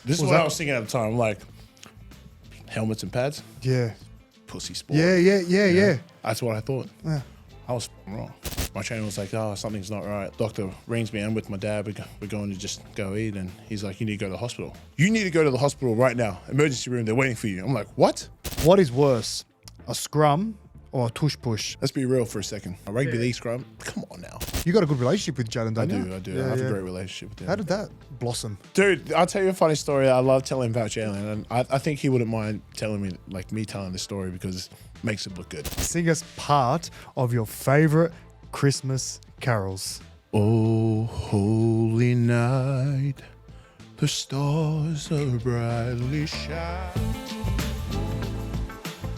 This is what I was thinking at the time. I'm like, helmets and pads? Yeah. Pussy sport. Yeah. That's what I thought. Yeah. I was wrong. My trainer was like, oh, something's not right. Doctor rings me. I'm with my dad. We're going to just go eat. And he's like, you need to go to the hospital. You need to go to the hospital right now. Emergency room. They're waiting for you. I'm like, what? What is worse, a scrum or a tush push? Let's be real for a second. A rugby league scrum? Come on now. You got a good relationship with Jalen, don't you? I do. Yeah, I have a great relationship with him. How did that blossom? Dude, I'll tell you a funny story. I love telling about Jalen. And I think he wouldn't mind telling me, like me telling the story because it makes it look good. Sing us part of your favorite Christmas carols. Oh, holy night, the stars are brightly shining.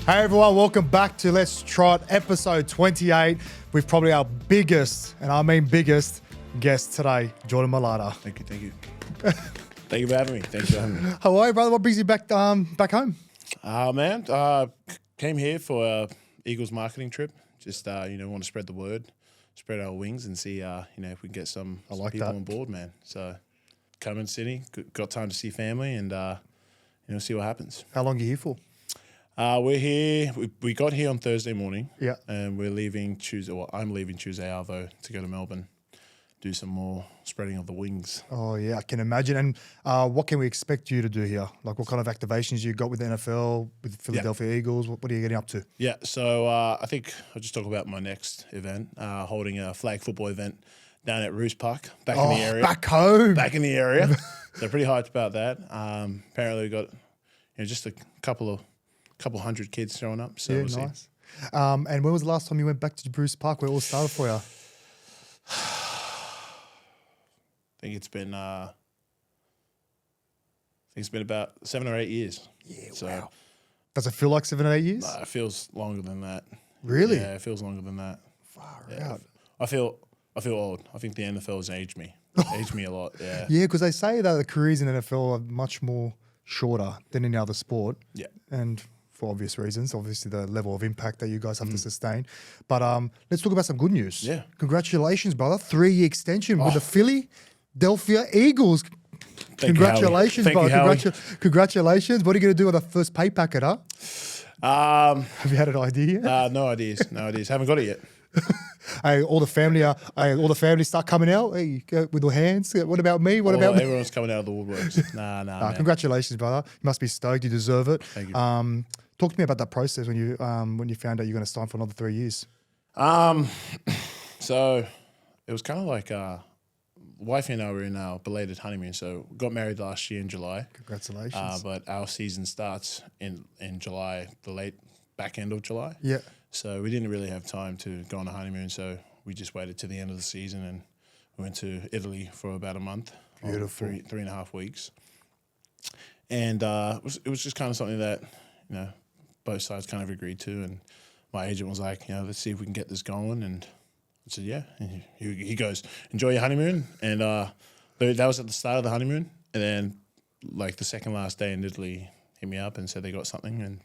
Hey everyone, welcome back to Let's Trot, episode 28, with probably our biggest, and I mean biggest, guest today, Jordan Mailata. Thank you. Thank you for having me. How are you, brother? What brings you back back home? Man, came here for a Eagles marketing trip. Just, want to spread the word, spread our wings and see, if we can get some people on board, man. So come in Sydney, got time to see family and, see what happens. How long are you here for? We're here. We got here on Thursday morning. Yeah. And we're leaving Tuesday. Well, I'm leaving Tuesday, Arvo, to go to Melbourne, do some more spreading of the wings. Oh, yeah, I can imagine. And what can we expect you to do here? Like what kind of activations you got with the NFL, with the Philadelphia Eagles? What are you getting up to? Yeah, so I think I'll just talk about my next event, holding a flag football event down at Roos Park, back in the area. Back home. Back in the area. So pretty hyped about that. Apparently we got just a couple hundred kids showing up. So yeah, we'll nice. See. And when was the last time you went back to Roos Park where it all started for you? I think it's been about 7 or 8 years. Yeah, so, wow. Does it feel like 7 or 8 years? It feels longer than that. Really? Yeah, it feels longer than that. Far out. I feel old. I think the NFL has aged me. Aged me a lot. Yeah. Yeah, because they say that the careers in NFL are much more shorter than any other sport. Yeah. And for obvious reasons, obviously the level of impact that you guys have to sustain. But let's talk about some good news. Yeah. Congratulations, brother. 3-year extension with the Philadelphia Eagles. Congratulations, brother. Congratulations. What are you going to do on the first pay packet, huh? Have you had an idea yet? No ideas. Haven't got it yet. Hey, all the family start coming out. Hey, with their hands. What about me? What about me? Everyone's coming out of the woodworks. Nah. Congratulations, brother. You must be stoked. You deserve it. Thank you. Talk to me about that process when you found out you're going to sign for another 3 years. So it was kind of like wifey and I were in our belated honeymoon. So got married last year in July. Congratulations. But our season starts in July, the late back end of July. Yeah. So we didn't really have time to go on a honeymoon. So we just waited to the end of the season and we went to Italy for about a month. Beautiful. 3.5 weeks. And it was just kind of something that, both sides kind of agreed to. And my agent was like, let's see if we can get this going. And I said, yeah. And he goes, enjoy your honeymoon. And that was at the start of the honeymoon. And then like the second last day in Italy, hit me up and said they got something. And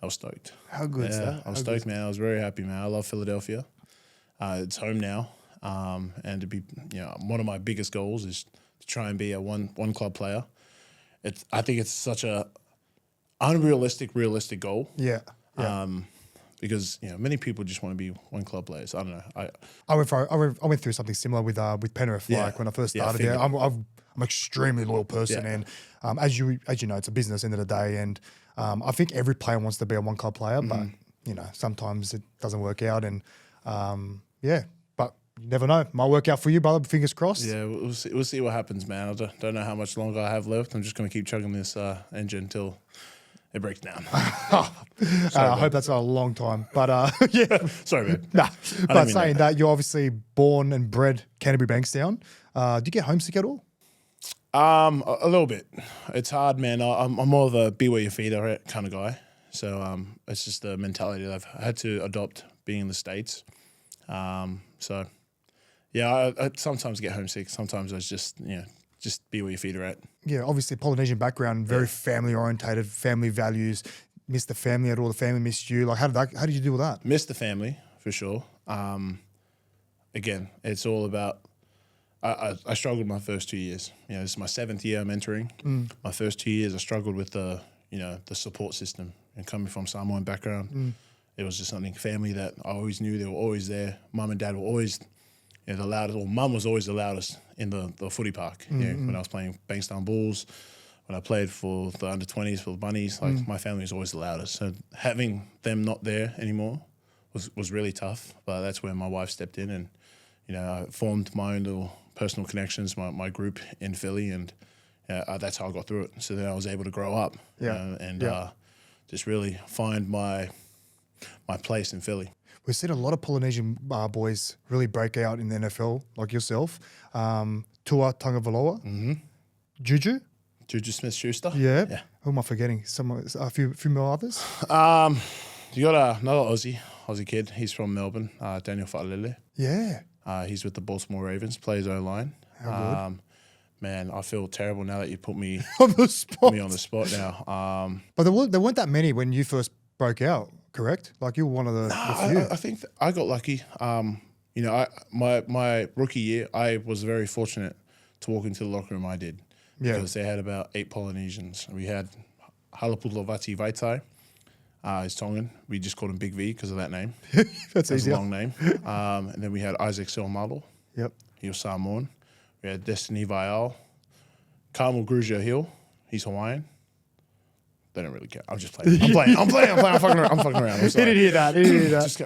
I was stoked. How good is that? I was stoked, man. I was very happy, man. I love Philadelphia. It's home now. And to be, one of my biggest goals is to try and be a one club player. I think it's such a realistic goal. Yeah. Because many people just want to be one club players. I don't know. I went through something similar with Penrith. Yeah. Like when I first started there, I'm an extremely loyal person, and as you know, it's a business end of the day, and I think every player wants to be a one club player, but sometimes it doesn't work out, and but you never know. Might work out for you, brother. Fingers crossed. Yeah, we'll see what happens, man. I don't know how much longer I have left. I'm just going to keep chugging this engine until it breaks down. I hope that's not a long time. But yeah. Sorry, man. Nah. But saying that, you're obviously born and bred Canterbury Bankstown. Do you get homesick at all? A little bit. It's hard, man. I'm more of a be where your feet are at kind of guy. So it's just the mentality that I've had to adopt being in the States. So yeah, I sometimes get homesick. Sometimes I just be where your feet are at. Yeah, obviously Polynesian background, very family orientated, family values. Missed the family at all. The family missed you. Like how did you deal with that? Missed the family for sure. Again, it's all about I struggled my first 2 years. You know, this is my 7th year I'm entering. My first 2 years, I struggled with the support system. And coming from Samoan background, it was just something, family that I always knew they were always there. Mum and dad were always, the loudest, or mum was always the loudest in the footy park. You know, when I was playing Bankstown Bulls, when I played for the under-20s, for the Bunnies, like my family was always the loudest. So having them not there anymore was really tough. But that's where my wife stepped in and, I formed my own little personal connections, my group in Philly, and that's how I got through it. So then I was able to grow up and just really find my place in Philly. We've seen a lot of Polynesian boys really break out in the NFL, like yourself. Tua Tagovailoa, Juju Smith-Schuster. Yeah. Who am I forgetting? A few more others? You got another Aussie kid. He's from Melbourne, Daniel Fa'alele. Yeah. He's with the Baltimore Ravens, plays O-line. How good. Man, I feel terrible now that you put me on the spot. Me on the spot now. But there weren't that many when you first broke out, correct? Like you were one of the few. I think I got lucky. My rookie year, I was very fortunate to walk into the locker room I did. Yeah. Because they had about 8 Polynesians. We had Halapulavati Vaitai. He's Tongan. We just called him Big V because of that name. That's easier. A long name. And then we had Isaac Selmalo. Yep. He was Samoan. We had Destiny Vial. Carmel Gruzia Hill. He's Hawaiian. They don't really care. I'm just playing. I'm fucking around. I'm sorry. He didn't hear that.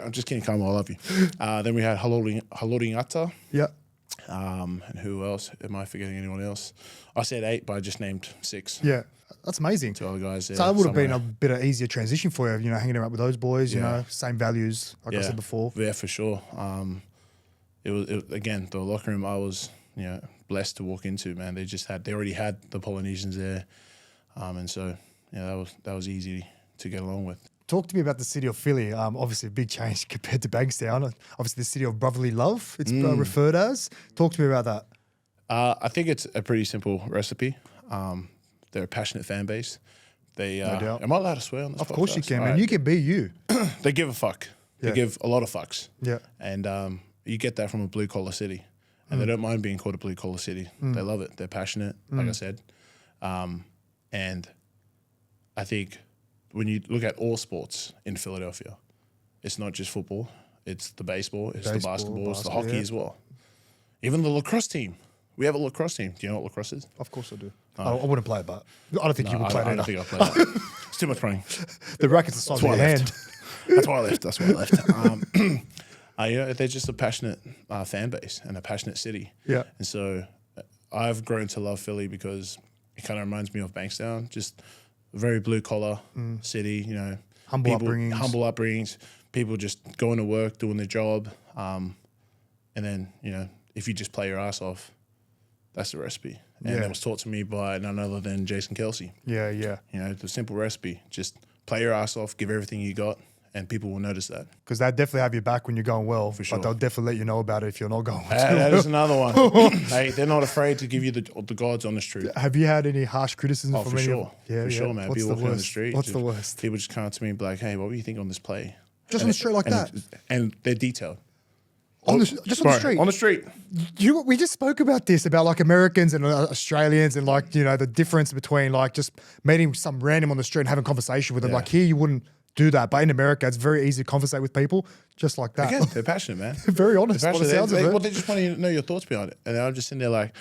I'm just kidding, Carmel. I love you. Then we had Halori Ngata. Yep. And who else? Am I forgetting anyone else? I said 8, but I just named 6. Yeah. That's amazing. 2 other guys there. So it would have been a bit of easier transition for you, hanging out with those boys, same values, like I said before. Yeah, for sure. It was again, the locker room I was, blessed to walk into, man. They already had the Polynesians there. And so, that was easy to get along with. Talk to me about the city of Philly. Obviously a big change compared to Bankstown. Obviously the city of brotherly love, it's referred as. Talk to me about that. I think it's a pretty simple recipe. They're a passionate fan base. They no doubt. Am I allowed to swear on this podcast? Of course you can, man. Right. You can be you. They give a fuck. They give a lot of fucks. Yeah. And you get that from a blue-collar city. And they don't mind being called a blue-collar city. They love it. They're passionate, like I said. And I think when you look at all sports in Philadelphia, it's not just football. It's the baseball. It's the basketball. It's the hockey as well. Even the lacrosse team. We have a lacrosse team. Do you know what lacrosse is? Of course I do. I wouldn't play it, but I don't think you would play it. I don't think I'll play that. It's too much running. The racket's the size of your hand. That's why I left. They're just a passionate fan base and a passionate city. Yeah. And so I've grown to love Philly because it kind of reminds me of Bankstown, just a very blue-collar city, Humble upbringings, people just going to work, doing their job. And then, if you just play your ass off, that's the recipe. And that was taught to me by none other than Jason Kelce. Yeah. The simple recipe, just play your ass off, give everything you got, and people will notice that. Because they'll definitely have your back when you're going well. For sure. But they'll definitely let you know about it if you're not going well. That is another one. Hey, they're not afraid to give you the God's honest truth. Have you had any harsh criticism from for any sure. Yeah, for sure, man. What's People the walking on worst? the street. What's the worst? People just come up to me and be like, hey, what were you thinking on this play? Just on the street like that? And they're detailed. Just on the street. On the street. We just spoke about this, about like Americans and Australians and like, the difference between like just meeting some random on the street and having a conversation with them. Like here, you wouldn't do that. But in America, it's very easy to conversate with people just like that. Again, they're passionate, man. Very honest. They're passionate. What it sounds of it. Well, they just want to know your thoughts behind it. And I'm just sitting there like,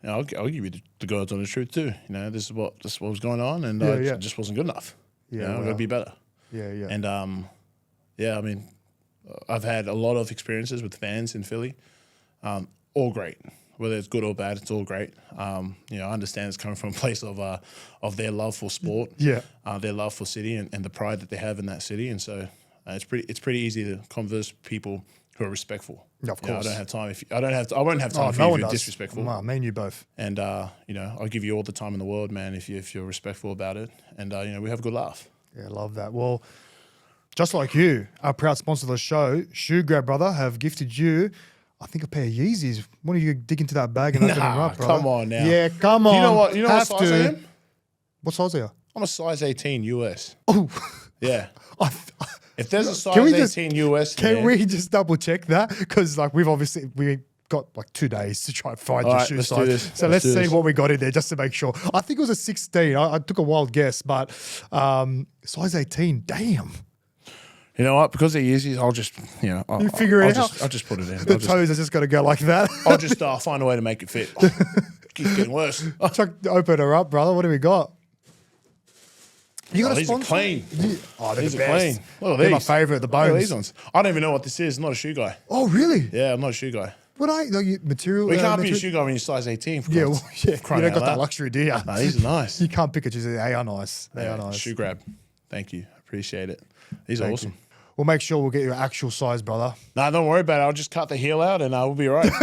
I'll give you the God's honest truth too. This is what was going on, and it just wasn't good enough. I've got to be better. Yeah. And I mean, I've had a lot of experiences with fans in Philly, all great. Whether it's good or bad, it's all great. I understand it's coming from a place of their love for sport, their love for city, and the pride that they have in that city. And so it's pretty easy to converse with people who are respectful. Yeah, of course. I don't have time. I won't have time for you if you're disrespectful. Well, me and you both. And I'll give you all the time in the world, man, if you're respectful about it. And we have a good laugh. Yeah, I love that. Well, just like you, our proud sponsor of the show, SHOEGRAB, brother, have gifted you, I think, a pair of Yeezys. Why don't you dig into that bag and open them up, brother? Come on now. Yeah, come on. You know what size I am? What size are you? I'm a size 18 US. Oh. Yeah. If there's a size 18 US Can we just double check that? Because like we got like 2 days to try and find All your right, shoe let's do size. this. So let's see what we got in there just to make sure. I think it was a 16. I took a wild guess, but size 18. Damn. You know what? Because they're Yeezys, I'll just, You figure it out. I'll just put it in. The toes are just going to go like that. I'll just find a way to make it fit. Keeps getting worse. Chuck, open her up, brother. What do we got? You got a these are sponsor? clean. Oh, they're These the are best. clean. Look at They're my these. favourite, the Look at bones. these ones. I don't even know what this is. I'm not a shoe guy. Oh, really? Yeah, I'm not a shoe guy. What are you? Material? We can't be a material? shoe guy when you're size 18. For Yeah, God's- well, yeah. You crying don't out got that loud. luxury, do you? No, these are nice. You can't pick it. They are nice. They are nice. Shoe grab. Thank you. Appreciate it. These are awesome. We'll make sure we'll get your actual size, brother. Nah, don't worry about it. I'll just cut the heel out and we'll be all right. All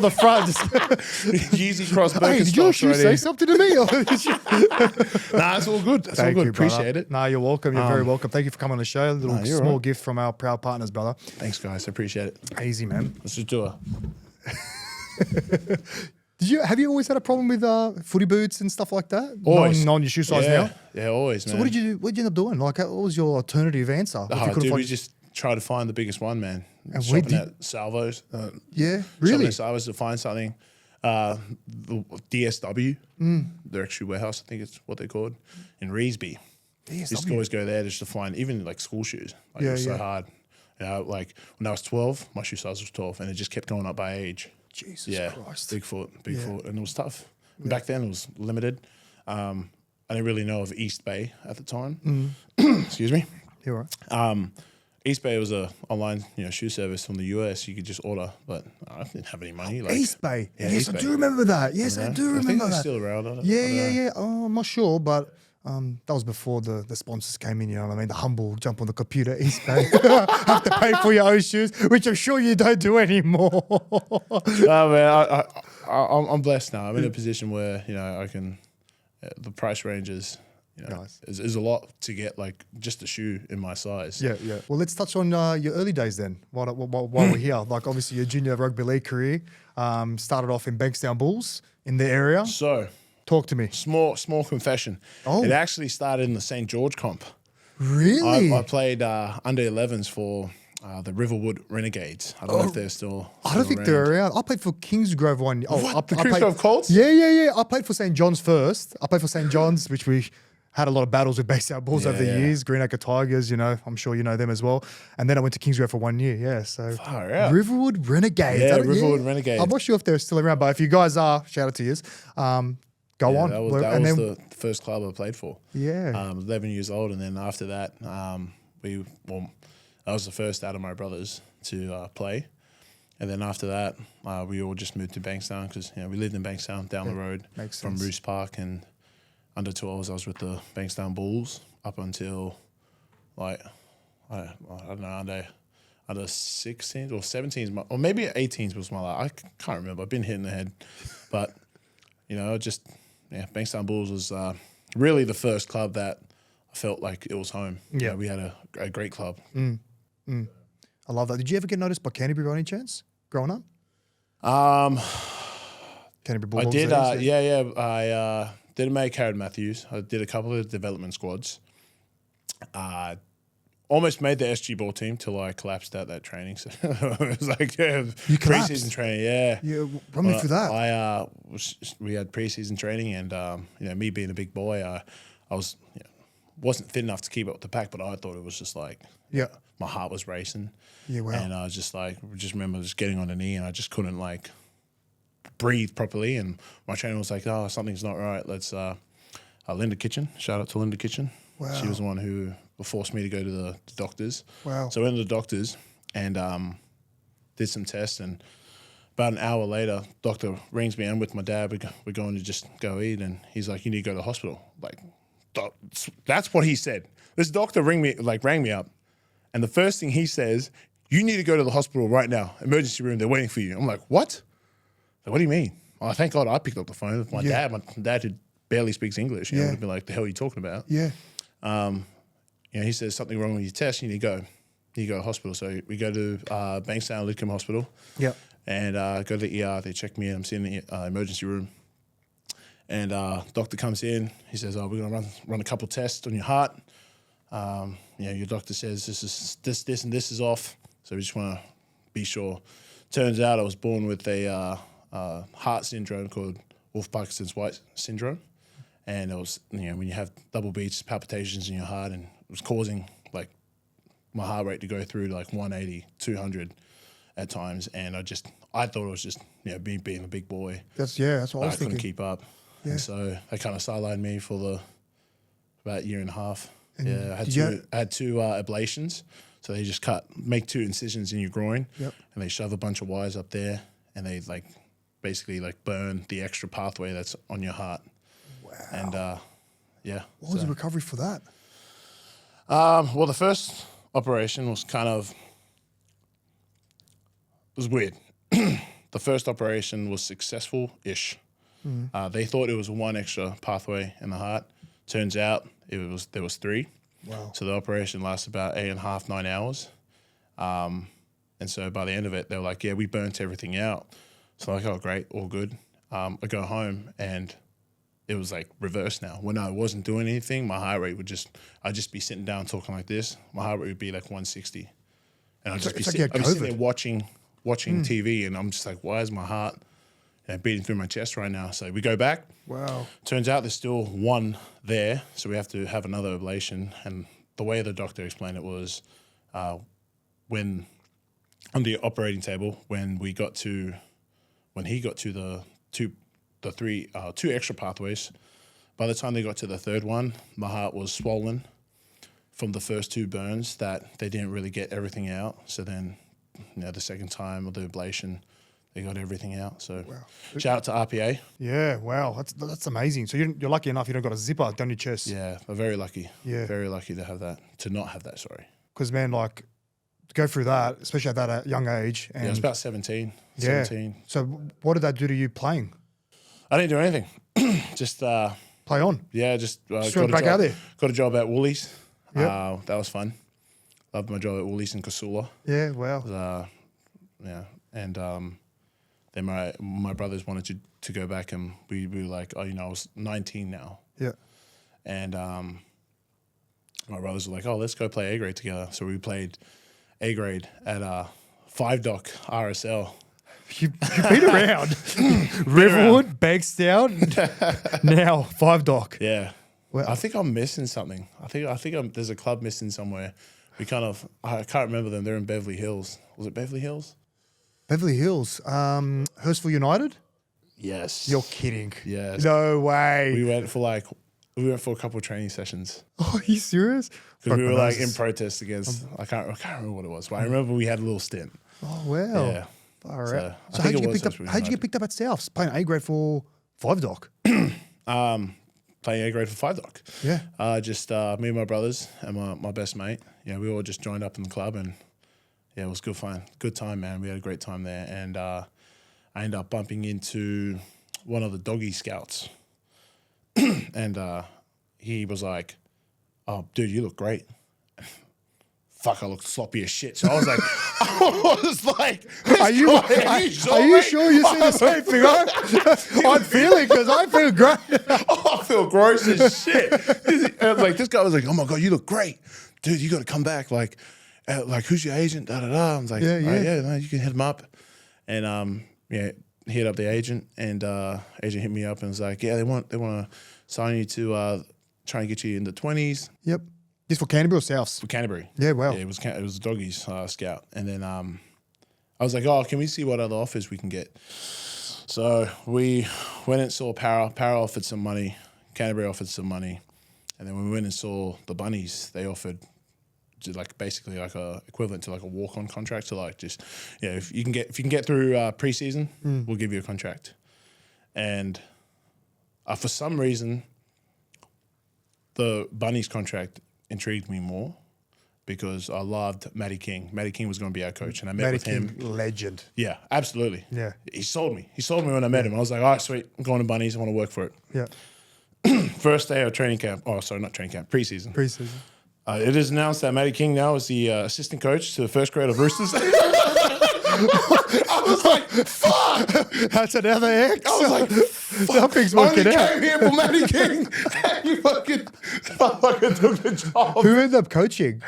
the front. Yeezy cross Hey, did your shoe say something to me? Nah, it's all good. It's all Thank good. you, brother. Appreciate it. Nah, you're welcome. You're very welcome. Thank you for coming on the show. A little you're small right. gift from our proud partners, brother. Thanks, guys. I appreciate it. Easy, man. Let's just do it. Have you always had a problem with footy boots and stuff like that? Always. Non your shoe size Yeah. now? Yeah, always, man. So what did you end up doing? Like, what was your alternative answer? If you couldn't Dude, find- we just try to find the biggest one, man. And Shopping where at Salvos. Yeah, Shopping really? at Salvos to find something. The DSW, their shoe warehouse, I think it's what they're called, in Reesby. Used to always go there just to find even like school shoes. Like it was so hard. Like when I was 12, my shoe size was 12, and it just kept going up by age. Jesus Christ. Big foot, and it was tough. Back then, it was limited. I didn't really know of East Bay at the time. Excuse me. You're right. East Bay was a online shoe service from the US. You could just order, but I didn't have any money. Like East Bay. Yeah, Yes, East I Bay. do remember that. Yes, I do I think remember they're that. still around. I don't Yeah. know. Oh, I'm not sure, but that was before the sponsors came in, you know what I mean? The humble jump on the computer, East Bay. Have to pay for your own shoes, which I'm sure you don't do anymore. Oh man, I'm blessed now. I'm in a position where I can. The price range is Nice. is a lot to get like just a shoe in my size. Yeah. Well, let's touch on your early days then, while we're here. Like, obviously, your junior rugby league career started off in Bankstown Bulls in the area. So Talk to me. small confession. Oh. It actually started in the St. George comp. Really? I played under 11s for the Riverwood Renegades. I don't know if they're still. I don't think they're around. I played for Kingsgrove one year. What? The I played- Kingsgrove Colts? Yeah. I played for St. John's first. I played for St. John's, which we had a lot of battles with Bankstown Bulls over the Yeah. years. Greenacre Tigers, I'm sure you know them as well. And then I went to Kingsgrove for 1 year. Yeah, so Far out. Riverwood Renegades. Yeah, I don't- Riverwood Renegades. I'm not sure if they're still around, but if you guys are, shout out to you. Go on. That was, And then- the first club I played for. Yeah. 11 years old, and then after that, I was the first out of my brothers to play, and then after that, we all just moved to Bankstown because we lived in Bankstown down the road makes from sense. Roos Park, and under 12s I was with the Bankstown Bulls up until like I don't know under 16s or 17s or maybe 18s was my I can't remember. I've been hit in the head, but Bankstown Bulls was really the first club that I felt like it was home. Yeah. We had a great club. I love that. Did you ever get noticed by Canterbury by any chance growing up? Canterbury I Bulldogs. did, days, I did make Harold Matthews. I did a couple of development squads. Almost made the SG ball team till I collapsed at that training. So it was like You collapsed? preseason training. Yeah, Run me through that. We had preseason training, and me being a big boy, I was wasn't fit enough to keep up with the pack, but I thought it was just like my heart was racing. Yeah, wow. And I was just remember just getting on a knee, and I just couldn't like breathe properly. And my trainer was like, "Oh, something's not right. Let's." Linda Kitchen, shout out to Linda Kitchen. Wow. She was the one who forced me to go to the doctors. Wow. So I went to the doctors and did some tests, and about an hour later, doctor rings me in with my dad. We're going to just go eat, and he's like, "You need to go to the hospital." Like, that's what he said. This doctor rang me up, and the first thing he says, "You need to go to the hospital right now. Emergency room. They're waiting for you." I'm like, "What? Like, what do you mean?" Oh, thank God I picked up the phone with my dad. My dad who barely speaks English. Would have been like, "The hell are you talking about?" Yeah. He says something wrong with your test. You need to go. You go to hospital. So we go to Bankstown Lidcombe Hospital. Yeah. And go to the ER. They check me in. I'm sitting in the emergency room. And doctor comes in. He says, "Oh, we're going to run a couple tests on your heart. Your doctor says this, and this is off. So we just want to be sure. Turns out I was born with a heart syndrome called Wolff-Parkinson's White syndrome. And it was, when you have double beats, palpitations in your heart, and it was causing like my heart rate to go through to like 180, 200 at times. And I thought it was just, me being a big boy. That's what I was thinking. I couldn't keep up. Yeah. And so they kind of sidelined me for about a year and a half. And I had two ablations. So they just make 2 incisions in your groin, Yep. and they shove a bunch of wires up there, and they basically burn the extra pathway that's on your heart. Wow. And What was the recovery for that? Well, the first operation was was weird. The first operation was successful-ish. They thought it was 1 extra pathway in the heart. Turns out there was 3. Wow. So the operation lasted about 8.5, 9 hours. And so by the end of it, they were like, yeah, we burnt everything out. So I'm like, oh, great, all good. I go home and it was like reversed now. When I wasn't doing anything, my heart rate I'd just be sitting down talking like this. My heart rate would be like 160. And I'd just be sitting there watching TV, and I'm just like, why is my heart beating through my chest right now? So we go back. Wow. Turns out there's still 1 there, so we have to have another ablation. And the way the doctor explained it was when on the operating table, when he got to the 2 extra pathways, by the time they got to the 3rd one, my heart was swollen from the first 2 burns that they didn't really get everything out. So then, the second time of the ablation, they got everything out. So shout out to RPA. Yeah, wow, that's amazing. So you're lucky enough you don't got a zipper down your chest. Yeah, I'm very lucky. Yeah, very lucky to not have that. Sorry. Because man, to go through that, especially at that young age. And I was about 17. Yeah. 17. So what did that do to you playing? I didn't do anything. Just play on. Yeah, just straight back out there. Got a job at Woolies. Yep. That was fun. Loved my job at Woolies in Casula. Yeah, wow. And then my brothers wanted to go back, and we were like, I was 19 now. Yeah. And my brothers were like, let's go play A grade together. So we played A grade at 5-dock RSL. You been around. Riverwood, Bankstown, now 5-dock. Yeah. Well, I think I'm missing something. I think there's a club missing somewhere. I can't remember them. They're in Beverly Hills. Was it Beverly Hills? Beverly Hills. Hurstville United? Yes. You're kidding. Yes. No way. We went for a couple of training sessions. Oh, are you serious? Because we were in protest against, I can't remember what it was, but I remember we had a little stint. Oh, wow. Yeah. All right. So how'd you get picked up at Souths? Playing A grade for 5-dock? Playing A grade for 5-dock. Yeah. Just me and my brothers and my best mate. Yeah, we all just joined up in the club, and yeah, it was good fun. Good time, man. We had a great time there. And I ended up bumping into one of the doggy scouts. And he was like, oh, dude, you look great. Fuck, I look sloppy as shit. So I was like, are you sure you see the same thing? I'm feeling, because I feel great. I feel gross as shit. This guy was like, oh my God, you look great. Dude, you got to come back. Who's your agent? Da da da. I was like, yeah, no, you can hit him up. And hit up the agent, and agent hit me up and was like, yeah, they want to sign you to try and get you in the 20s. Yep. This for Canterbury or Souths? For Canterbury. Yeah, wow. Yeah, it was Doggies scout. And then I was like, oh, can we see what other offers we can get? So we went and saw Para. Para offered some money. Canterbury offered some money. And then we went and saw the Bunnies. They offered basically a equivalent to a walk-on contract. So if you can get through preseason, we'll give you a contract. And for some reason, the Bunnies contract intrigued me more, because I loved Matty King. Matty King was going to be our coach, and I met with him. Legend. Yeah, absolutely. Yeah. He sold me. He sold me when I met him. I was like, all right, sweet. I'm going to Bunnies. I want to work for it. Yeah. First day of training camp. Oh, sorry, not training camp. Preseason. Preseason. It is announced that Matty King now is the assistant coach to the first grade of Roosters. I was like, fuck. That's another X. I was like, Something's I working only out. came here for Matty King. And you fucking took the job. Who ended up coaching?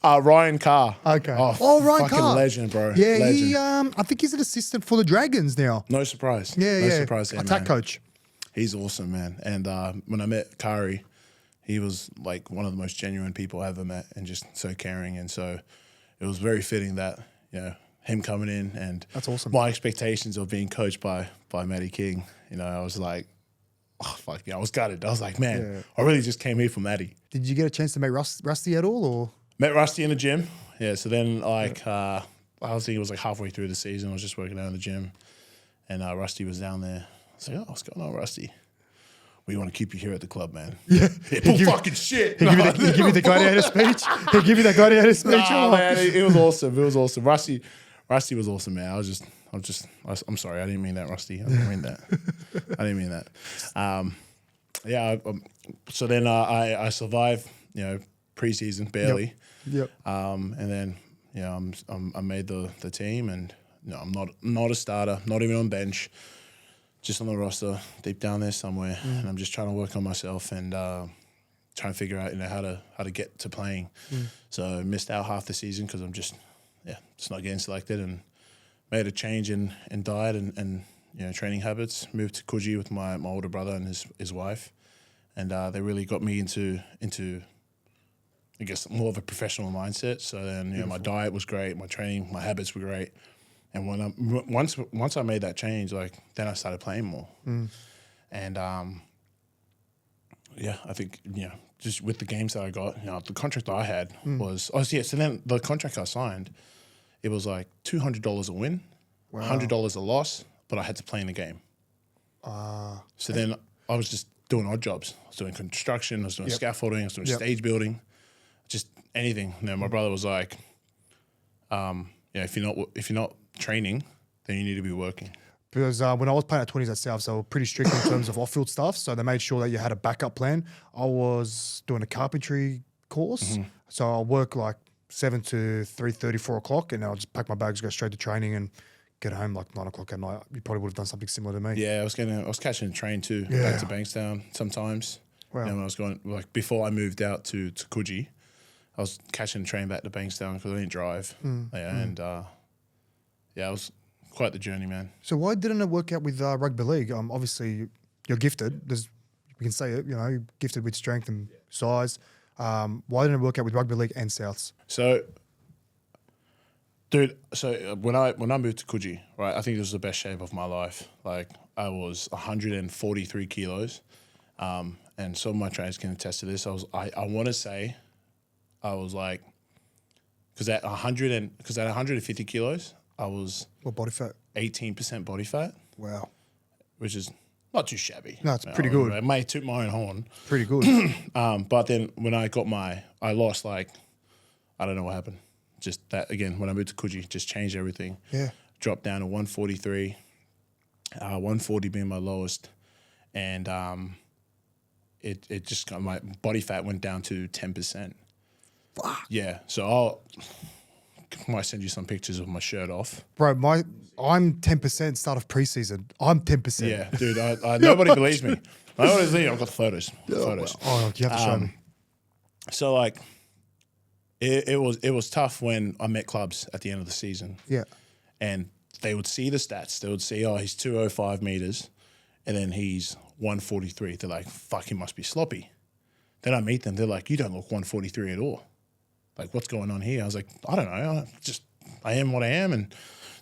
Ryan Carr. Okay. Oh, Ryan fucking Carr. legend, bro. Yeah, legend. he. I think he's an assistant for the Dragons now. No surprise. Yeah, no yeah. surprise there, Attack man. coach. He's awesome, man. And when I met Kari, he was like one of the most genuine people I ever met, and just so caring. And so it was very fitting that him coming in, and that's awesome. My expectations of being coached by Matty King, I was like, oh fuck yeah, I was gutted. I was like, man, I really just came here for Matty. Did you get a chance to meet Rusty at all, or met Rusty in the gym? Yeah. So then I was thinking it was like halfway through the season. I was just working out in the gym, and Rusty was down there. I was like, oh, what's going on, Rusty? We want to keep you here at the club, man. Yeah. Fucking shit. He give you the gladiator speech? He give you that gladiator speech? Nah, man, it was awesome. It was awesome. Rusty was awesome, man. I'm sorry. I didn't mean that, Rusty. I didn't mean that. So then I survived, preseason barely. Yep. And then, I made the team, and I'm not a starter, not even on bench. Just on the roster, deep down there somewhere, and I'm just trying to work on myself and trying to figure out, how to get to playing. So I missed out half the season because I'm just not getting selected, and made a change in diet and training habits. Moved to Coogee with my older brother and his wife, and they really got me into I guess more of a professional mindset. So then my diet was great, my training, my habits were great. And once I made that change, then I started playing more. And I think just with the games that I got, the contract that I had was so then the contract I signed, it was like $200 a win, $100 a loss, but I had to play in the game. So then I was just doing odd jobs. I was doing construction, I was doing scaffolding, I was doing stage building, just anything. My brother was like, if you're not training, then you need to be working. Because when I was playing at 20s at South, so pretty strict in terms of off-field stuff. So they made sure that you had a backup plan. I was doing a carpentry course. So I'll work like 7 to 3:30, 4 o'clock, and I'll just pack my bags, go straight to training, and get home like 9 o'clock at night. You probably would have done something similar to me. Yeah, I was catching a train too, back to Bankstown sometimes. Wow. When I was going, before I moved out to Coogee, I was catching a train back to Bankstown because I didn't drive. And it was quite the journey, man. So why didn't it work out with rugby league? Obviously, you're gifted. We can say it. You're gifted with strength and size. Why didn't it work out with rugby league and Souths? So, dude. So when I moved to Coogee, right, I think it was the best shape of my life. Like I was 143 kilos, and some of my trainers can attest to this. I want to say, I was like, because at 150 kilos. I was What body fat? 18% body fat. Wow. Which is not too shabby. No, it's pretty good. I may toot my own horn. Pretty good. But then when I lost I don't know what happened. Just that, again, when I moved to Coogee, just changed everything. Yeah. Dropped down to 143, 140 being my lowest. And it just got, my body fat went down to 10%. Fuck. Yeah. So I might send you some pictures of my shirt off. Bro, I'm 10% start of preseason. I'm 10%. Yeah, dude. Nobody believes me. Nobody believes me. I've got the photos. Oh, you have to show me. So it was tough when I met clubs at the end of the season. Yeah. And they would see the stats. They would see, he's 205 meters, and then he's 143. They're like, fuck, he must be sloppy. Then I meet them. They're like, you don't look 143 at all. Like, what's going on here? I was like, I don't know. I am what I am. And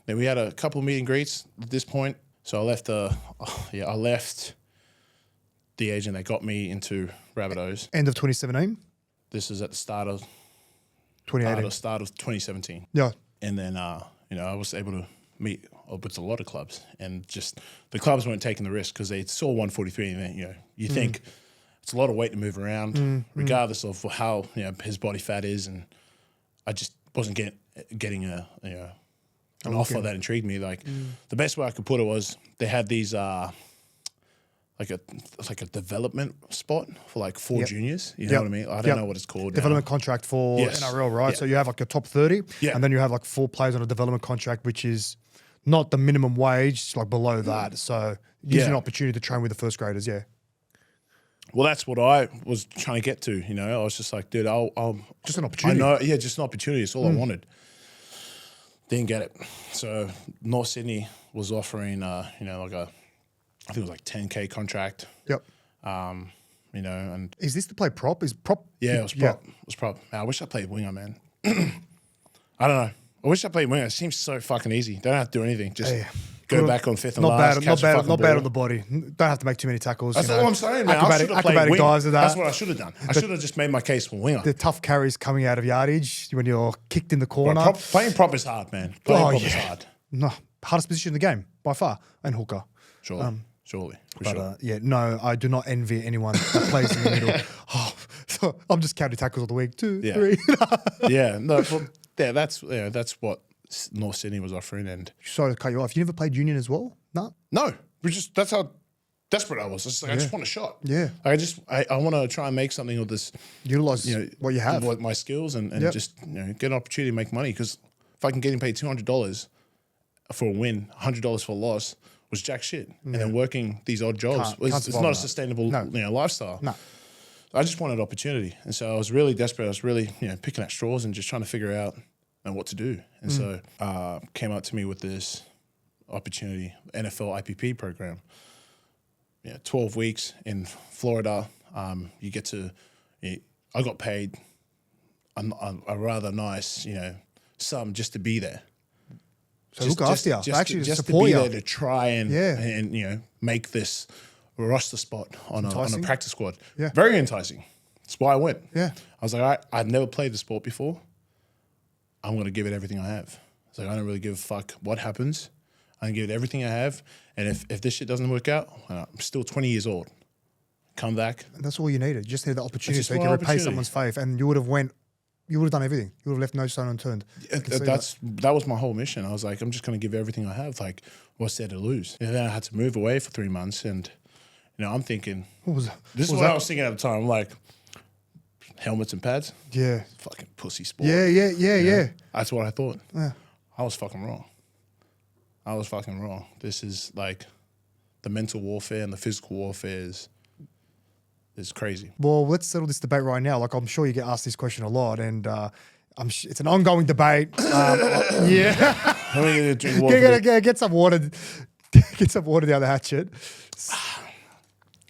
then we had a couple of meet and greets at this point. So I left I left the agent that got me into Rabbitohs. End of 2017? This is at the start of 2018. Start of 2017. Yeah. And then I was able to meet with a lot of clubs, and just the clubs weren't taking the risk because they saw 143, and then you think it's a lot of weight to move around, regardless of how his body fat is, and I just wasn't getting an offer that intrigued me. Like the best way I could put it was they had these like a development spot for like 4 juniors. You know what I mean? I don't know what it's called. Development contract for NRL, right? So you have like your top 30, and then you have like 4 players on a development contract, which is not the minimum wage, it's like below that. So it gives you an opportunity to train with the first graders. Yeah. Well, that's what I was trying to get to. You know, I was just like, dude, I'll just an opportunity. I know, just an opportunity. It's all I wanted. Didn't get it. So North Sydney was offering, you know, like I think it was like 10K contract. Yep. You know, and is this to play prop? Is prop? Yeah, it was prop. It was prop. Man, I wish I played winger, man. I don't know. I wish I played winger. It seems so fucking easy. Don't have to do anything. Just go back on fifth and last. Not bad on the body. Don't have to make too many tackles. That's all I'm saying, man. Acrobatic dives of that. That's what I should have done. I should have just made my case for winger. The tough carries coming out of yardage when you're kicked in the corner. Bro, playing prop is hard, man. Playing prop is hard. No, hardest position in the game by far, and hooker. Surely. Yeah, no, I do not envy anyone that plays in the middle. Oh, so I'm just counting tackles all the week. 2, 3. That's what North Sydney was offering. And sorry to cut you off. You never played union as well? No. That's how desperate I was. It's like, I just want a shot. Yeah. I want to try and make something of this. Utilize what you have. My skills and just get an opportunity to make money. Because if I can get paid $200 for a win, $100 for a loss, was jack shit. And then working these odd jobs, it's not a sustainable lifestyle. No. I just wanted opportunity. And so I was really desperate. I was really picking at straws and just trying to figure out what to do. And so came up to me with this opportunity, NFL IPP program. 12 weeks in Florida. You get to, I got paid a rather nice, sum just to be there. So look after you. Actually, just to support be you. there to try and make this roster spot on a practice squad. Yeah. Very enticing. That's why I went. Yeah. I was like, I'd never played the sport before. I'm going to give it everything I have. It's like, I don't really give a fuck what happens. I'm going to give it everything I have. And if this shit doesn't work out, I'm still 20 years old. Come back. And that's all you needed. You just needed the opportunity so you can repay someone's faith. And you would have done everything. You would have left no stone unturned. That was my whole mission. I was like, I'm just going to give everything I have. Like, what's there to lose? And then I had to move away for 3 months. And, I'm thinking, this is what I was thinking at the time. I'm like, helmets and pads? Yeah. Fucking pussy sport. Yeah. That's what I thought. Yeah. I was fucking wrong. This is like the mental warfare and the physical warfare is crazy. Well, let's settle this debate right now. Like, I'm sure you get asked this question a lot, and it's an ongoing debate. Yeah. I'm gonna drink water. Get some water. Get some water down the hatchet.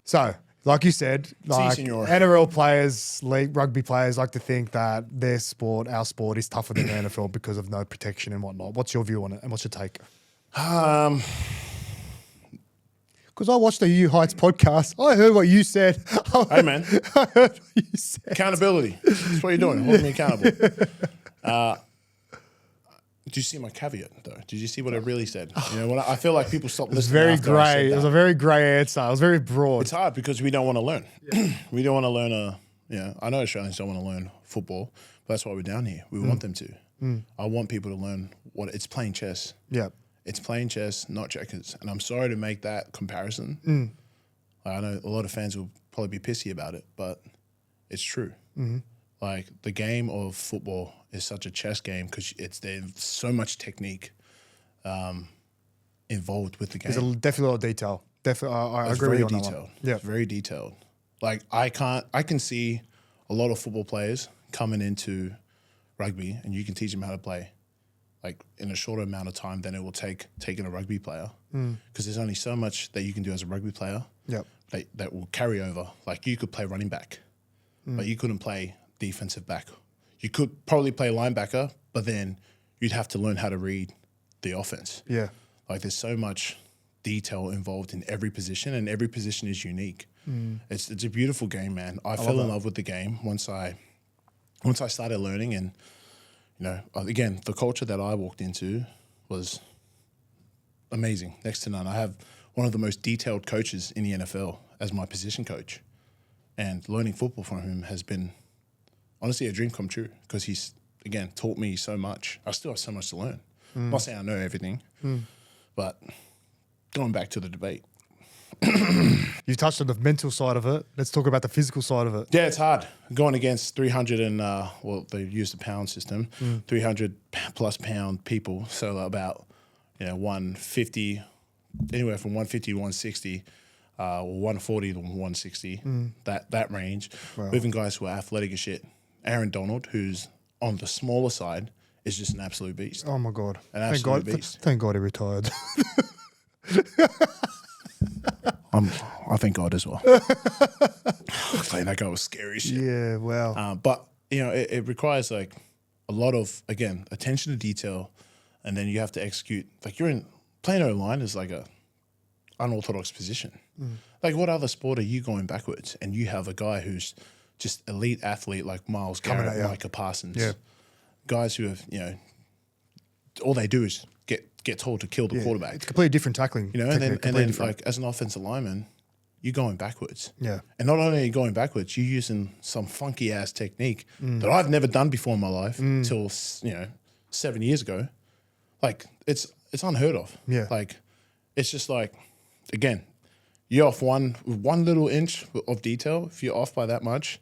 So, like you said, like NRL players, league rugby players like to think that their sport, our sport, is tougher than the NFL because of no protection and whatnot. What's your view on it, and what's your take? Because I watched the U Heights podcast. I heard what you said. Hey, man. I heard what you said. Accountability. That's what you're doing. Holding me accountable. Did you see my caveat, though? Did you see what I really said? When I feel like people stop listening. It was very grey. It was a very grey answer. It was very broad. It's hard because we don't want to learn. Yeah. We don't want to learn I know Australians don't want to learn football, but that's why we're down here. We want them to. I want people to learn it's playing chess. Yeah. It's playing chess, not checkers. And I'm sorry to make that comparison. I know a lot of fans will probably be pissy about it, but it's true. Like, the game of football is such a chess game because there's so much technique involved with the game. There's definitely a lot of detail. Definitely, I agree with you on that one. Yeah, it's very detailed. Like, I can see a lot of football players coming into rugby, and you can teach them how to play, like, in a shorter amount of time than it will take taking a rugby player, because there's only so much that you can do as a rugby player. Yep. That will carry over. Like, you could play running back, but you couldn't play defensive back. You could probably play linebacker, but then you'd have to learn how to read the offense. Yeah. Like, there's so much detail involved in every position, and every position is unique. It's a beautiful game, man. I fell in love with the game once I started learning, and again, the culture that I walked into was amazing, next to none. I have one of the most detailed coaches in the NFL as my position coach, and learning football from him has been honestly a dream come true because he's, again, taught me so much. I still have so much to learn. I'm not saying I know everything, but going back to the debate, You touched on the mental side of it. Let's talk about the physical side of it. Yeah, it's hard going against 300 and well, they use the pound system, 300 plus pound people. So about 150, anywhere from 150 to 160, or 140 to 160, that range. Wow. Even guys who are athletic as shit. Aaron Donald, who's on the smaller side, is just an absolute beast. Oh my God! An absolute beast. Thank God he retired. I thank God as well. That guy was scary as shit. Yeah, wow. But it requires like a lot of, again, attention to detail, and then you have to execute. Like playing O-line is like a unorthodox position. Like what other sport are you going backwards and you have a guy who's just elite athlete like Miles Garrett, Micah Parsons, guys who have all they do is get told to kill the quarterback. It's completely different tackling. And then like as an offensive lineman, you're going backwards. Yeah. And not only are you going backwards, you're using some funky ass technique that I've never done before in my life until 7 years ago. Like it's unheard of. Yeah. Like it's just like, again, you're off one little inch of detail. If you're off by that much,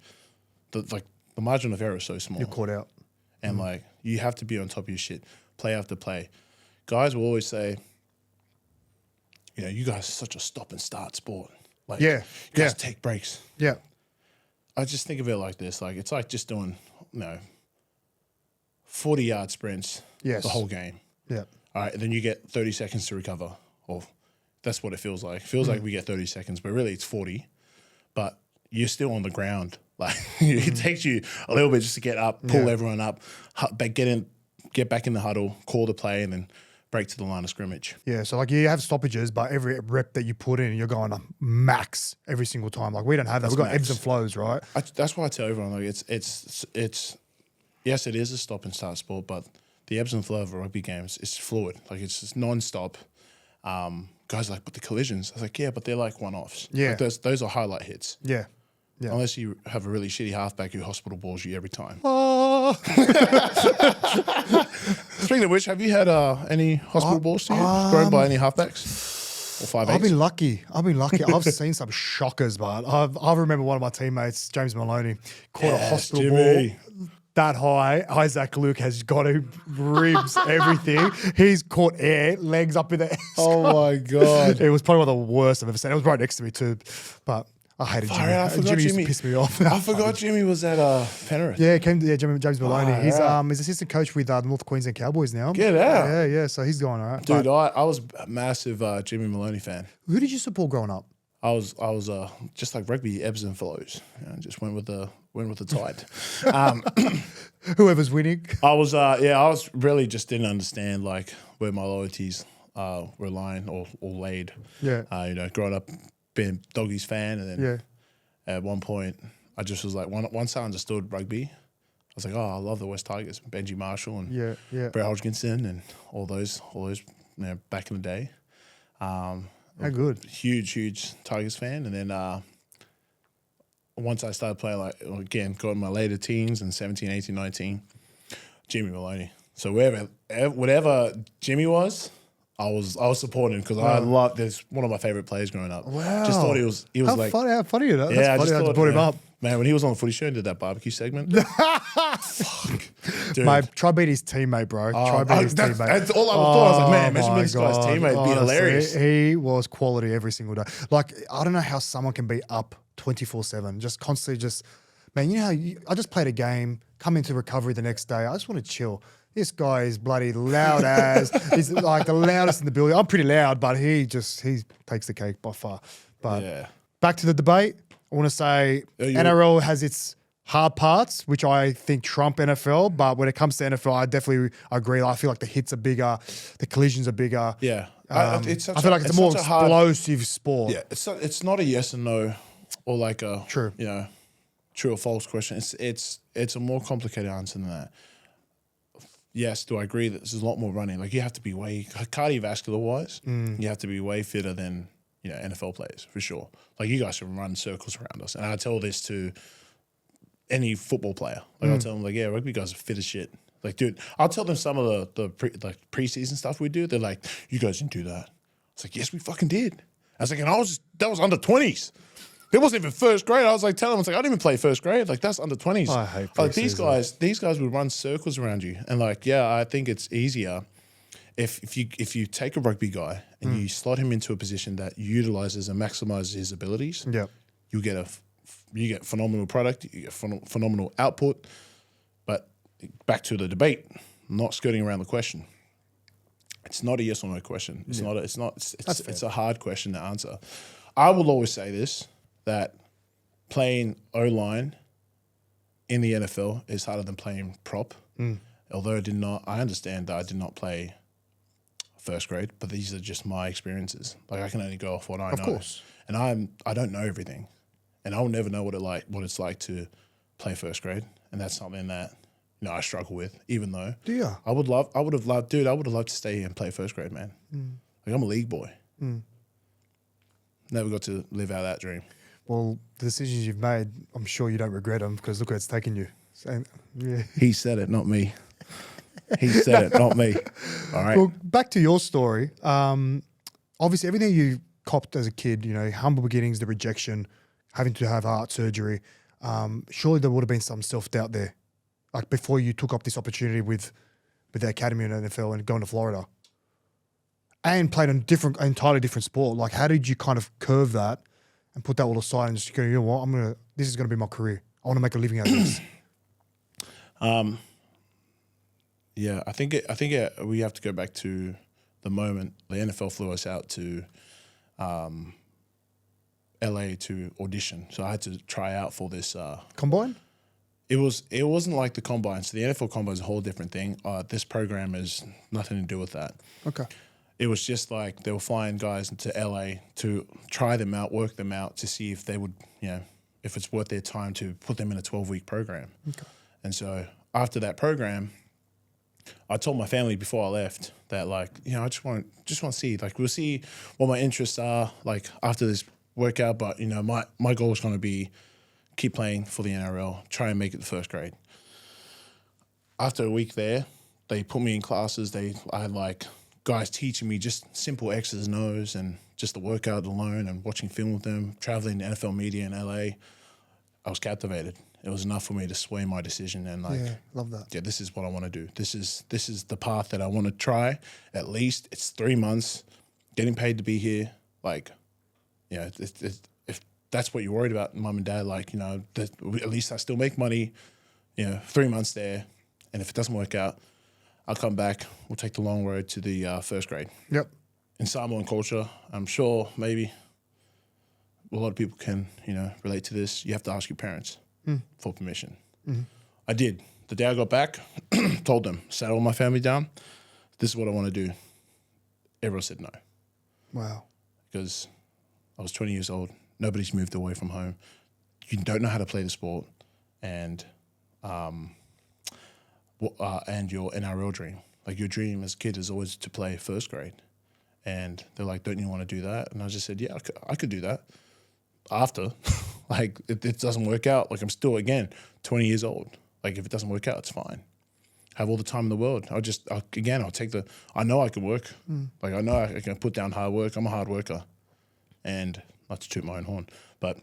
the margin of error is so small. You're caught out. And like you have to be on top of your shit, play after play. Guys will always say, you guys are such a stop and start sport. Like, you guys take breaks. Yeah. I just think of it like this. Like it's like just doing 40-yard sprints the whole game. Yeah. All right, and then you get 30 seconds to recover. Or that's what it feels like. It feels like we get 30 seconds, but really it's 40. But you're still on the ground. Like it takes you a little bit just to get up, pull everyone up, get back in the huddle, call the play, and then break to the line of scrimmage. Yeah, so like you have stoppages, but every rep that you put in, you're going max every single time. Like we don't have that. We've got ebbs and flows, right? That's why I tell everyone, like it's yes, it is a stop and start sport, but the ebbs and flow of a rugby game is fluid. Like it's just non-stop. Guys are like, but the collisions. I was like, yeah, but they're like one-offs. Yeah. Like those are highlight hits. Yeah. Yeah. Unless you have a really shitty halfback who hospital balls you every time. Speaking of which, have you had any hospital balls to you thrown by any halfbacks? Or 5'8"s? I've been lucky. I've seen some shockers, but I remember one of my teammates, James Maloney, caught a hospital ball that high. Isaac Luke has got him, ribs, everything. He's caught air, legs up in the air. Oh my God. It was probably one of the worst I've ever seen. It was right next to me too, but I hated Jimmy. I forgot Jimmy used to piss me off. I forgot Jimmy was at Penrith. Yeah, James Maloney. He's assistant coach with the North Queensland Cowboys now. Get out. Yeah. So he's going all right. Dude, I was a massive Jimmy Maloney fan. Who did you support growing up? I was just like rugby, ebbs and flows. Just went with the tide. Whoever's winning. I was really just didn't understand like where my loyalties were lying or laid. Yeah. Growing up being Doggies fan, and then at one point I just was like, once I understood rugby, I was like, oh, I love the West Tigers, Benji Marshall and Brett Hodgkinson and all those back in the day. How good. Huge Tigers fan. And then once I started playing, like, again, got in my later teens and 17, 18, 19, Jimmy Maloney. So whatever Jimmy was, I was supporting because I loved this. One of my favorite players growing up. Wow. Just thought he was like how funny you know. Yeah, I just brought him up. Man, when he was on the footy show and did that barbecue segment. Fuck. Dude. Try beat his teammate, bro. Teammate. That's all I thought. I was like, man, imagine being this guy's teammate. Be hilarious. He was quality every single day. Like, I don't know how someone can be up 24/7, just constantly man, you know how I just played a game, come into recovery the next day. I just want to chill. This guy is bloody loud as. He's like the loudest in the building. I'm pretty loud, but he takes the cake by far. But back to the debate. I want to say NRL has its hard parts, which I think trump NFL. But when it comes to NFL, I definitely agree. I feel like the hits are bigger, the collisions are bigger. Yeah, I feel like it's a more explosive sport. Yeah, it's not a yes and no or like a true or false question. It's a more complicated answer than that. Yes, do I agree that there's a lot more running? Like you have to be way cardiovascular wise. You have to be way fitter than NFL players for sure. Like you guys can run circles around us, and I tell this to any football player. Like I tell them, like, yeah, rugby guys are fit as shit. Like, dude, I'll tell them some of the preseason stuff we do. They're like, you guys didn't do that. It's like, yes, we fucking did. I was like, and that was under 20s. It wasn't even first grade. I was like, telling him, I was like, I didn't even play first grade. Like, that's under 20s. I hate like these guys would run circles around you. And like, yeah, I think it's easier if you take a rugby guy and you slot him into a position that utilizes and maximizes his abilities. Yeah. You get phenomenal product, you get phenomenal output. But back to the debate, not skirting around the question. It's not a yes or no question. It's a hard question to answer. I will always say this, that playing O-line in the NFL is harder than playing prop. Although I understand that I did not play first grade, but these are just my experiences. Like, I can only go off what I know. Of course. And I don't know everything. And I'll never know what it's like to play first grade. And that's something that, I struggle with, even though I would have loved to stay here and play first grade, man. Like, I'm a league boy. Never got to live out that dream. Well, the decisions you've made, I'm sure you don't regret them, because look where it's taken you. So, yeah. He said it, not me. He said it, not me. All right. Well, back to your story. Obviously, everything you copped as a kid, humble beginnings, the rejection, having to have heart surgery, surely there would have been some self-doubt there, like before you took up this opportunity with the academy in NFL and going to Florida and played an entirely different sport. Like, how did you kind of curve that and put that all aside and just go, you know what, this is going to be my career. I want to make a living out of this. Yeah, I think we have to go back to the moment the NFL flew us out to LA to audition. So I had to try out for this Combine? It wasn't like the combine. So the NFL combine is a whole different thing. This program is nothing to do with that. Okay. It was just like they were flying guys into LA to try them out, work them out to see if they would, if it's worth their time to put them in a 12-week program. Okay. And so after that program, I told my family before I left that, like, I just want to see, like, we'll see what my interests are, like, after this workout. But, my goal is going to be keep playing for the NRL, try and make it to first grade. After a week there, they put me in classes. I had, like, guys teaching me just simple X's and O's and just the workout alone and watching film with them, traveling to NFL media in LA. I was captivated. It was enough for me to sway my decision and, like, love that. Yeah, this is what I want to do. This is the path that I want to try. At least it's 3 months, getting paid to be here. Like, if that's what you're worried about, mum and dad, like, at least I still make money. 3 months there, and if it doesn't work out, I'll come back. We'll take the long road to the first grade. Yep. In Samoan culture, I'm sure maybe a lot of people can, relate to this. You have to ask your parents for permission. Mm-hmm. I did. The day I got back, told them, sat all my family down. This is what I want to do. Everyone said no. Wow. Because I was 20 years old. Nobody's moved away from home. You don't know how to play the sport, and your NRL dream. Like, your dream as a kid is always to play first grade. And they're like, don't you want to do that? And I just said, yeah, I could do that. After, like, it doesn't work out. Like, I'm still, again, 20 years old. Like, if it doesn't work out, it's fine. Have all the time in the world. I'll take I know I can work. Like, I know I can put down hard work. I'm a hard worker. And not to toot my own horn, but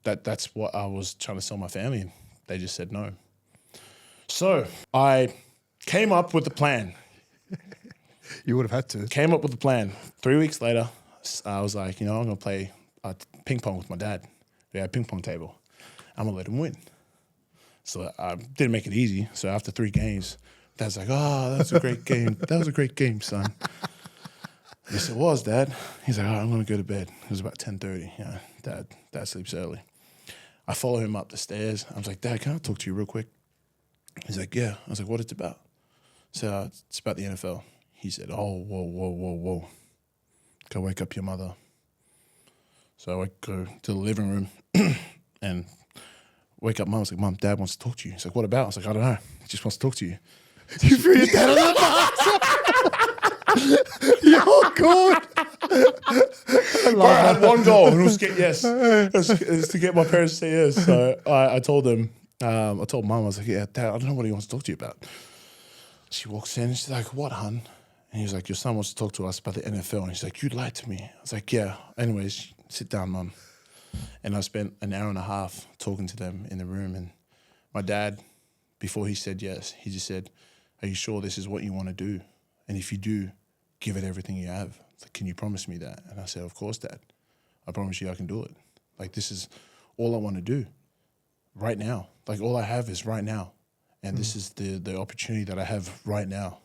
that's what I was trying to sell my family, and they just said no. So I came up with a plan. You would have had to. Came up with a plan. 3 weeks later, I was like, I'm going to play ping pong with my dad. We had a ping pong table. I'm going to let him win. So I didn't make it easy. So after 3 games, Dad's like, oh, that was a great game. That was a great game, son. Yes, it was, Dad. He's like, all right, I'm going to go to bed. It was about 10:30. Dad sleeps early. I follow him up the stairs. I was like, Dad, can I talk to you real quick? He's like, yeah. I was like, what it's about? So it's about the NFL. He said, oh, whoa. Go wake up your mother. So I go to the living room and wake up Mum. I was like, Mum, Dad wants to talk to you. He's like, what about? I was like, I don't know. He just wants to talk to you. You threw your dad on the bus. You're good. I had one goal, and it was to get yes. It was to get my parents to say yes. So I told them, I told Mum, I was like, yeah, Dad, I don't know what he wants to talk to you about. She walks in, and she's like, what, hun? And he was like, your son wants to talk to us about the NFL. And he's like, you lied to me. I was like, yeah. Anyways, sit down, Mum. And I spent an hour and a half talking to them in the room. And my dad, before he said yes, he just said, are you sure this is what you want to do? And if you do, give it everything you have. Like, can you promise me that? And I said, of course, Dad. I promise you I can do it. Like, this is all I want to do right now. Like, all I have is right now. And this is the opportunity that I have right now.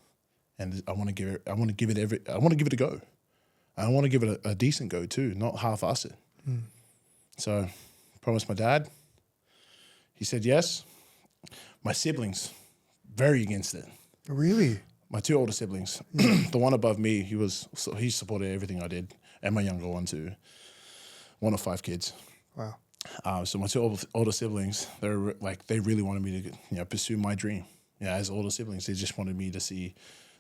And I want to give it a go. I want to give it a decent go too, not half-ass it. So, promised my dad. He said yes. My siblings, very against it. Really? My two older siblings. The one above me, he supported everything I did, and my younger one too. One of 5 kids. Wow. So my two older siblings, they really wanted me to pursue my dream. As older siblings, they just wanted me to see.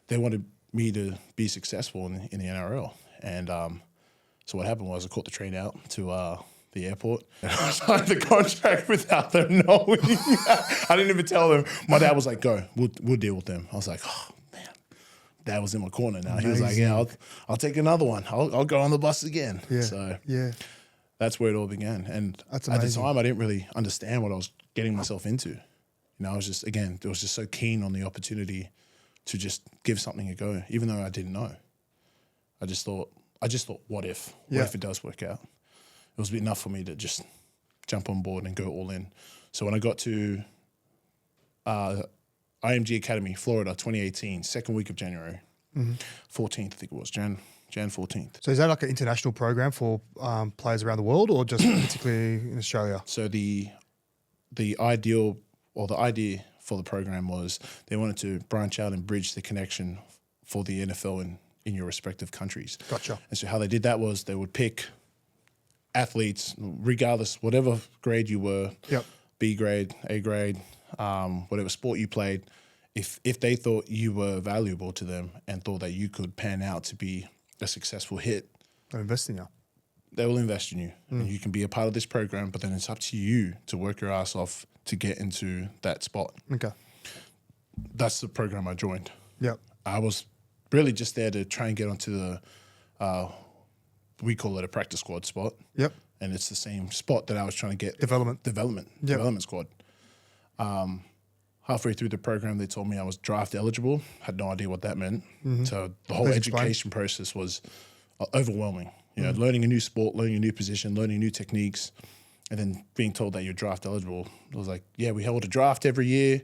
They wanted me to be successful in the NRL. And so what happened was I caught the train out to the airport. And I signed the contract without them knowing. I didn't even tell them. My dad was like, go, we'll deal with them. I was like, oh, man. Dad was in my corner now. Amazing. He was like, yeah, I'll take another one. I'll go on the bus again. Yeah. So that's where it all began. And at the time, I didn't really understand what I was getting myself into. I was just, again, I was just so keen on the opportunity to just give something a go, even though I didn't know. I just thought, what if? What if it does work out? It was enough for me to just jump on board and go all in. So when I got to IMG Academy, Florida, 2018, second week of January, 14th, I think it was, Jan 14th. So is that like an international program for players around the world, or just particularly in Australia? So the idea for the program was they wanted to branch out and bridge the connection for the NFL in your respective countries. Gotcha. And so how they did that was they would pick athletes, regardless, whatever grade you were, B grade, A grade, whatever sport you played, if they thought you were valuable to them and thought that you could pan out to be a successful hit, they'll invest in you. They will invest in you. And you can be a part of this program, but then it's up to you to work your ass off to get into that spot. Okay. That's the program I joined. Yep. I was really just there to try and get onto the, we call it a practice squad spot. Yep. And it's the same spot that I was trying to get. Development squad. Halfway through the program, they told me I was draft eligible. Had no idea what that meant. So the whole education process was overwhelming. Learning a new sport, learning a new position, learning new techniques, and then being told that you're draft eligible. I was like, yeah, we hold a draft every year.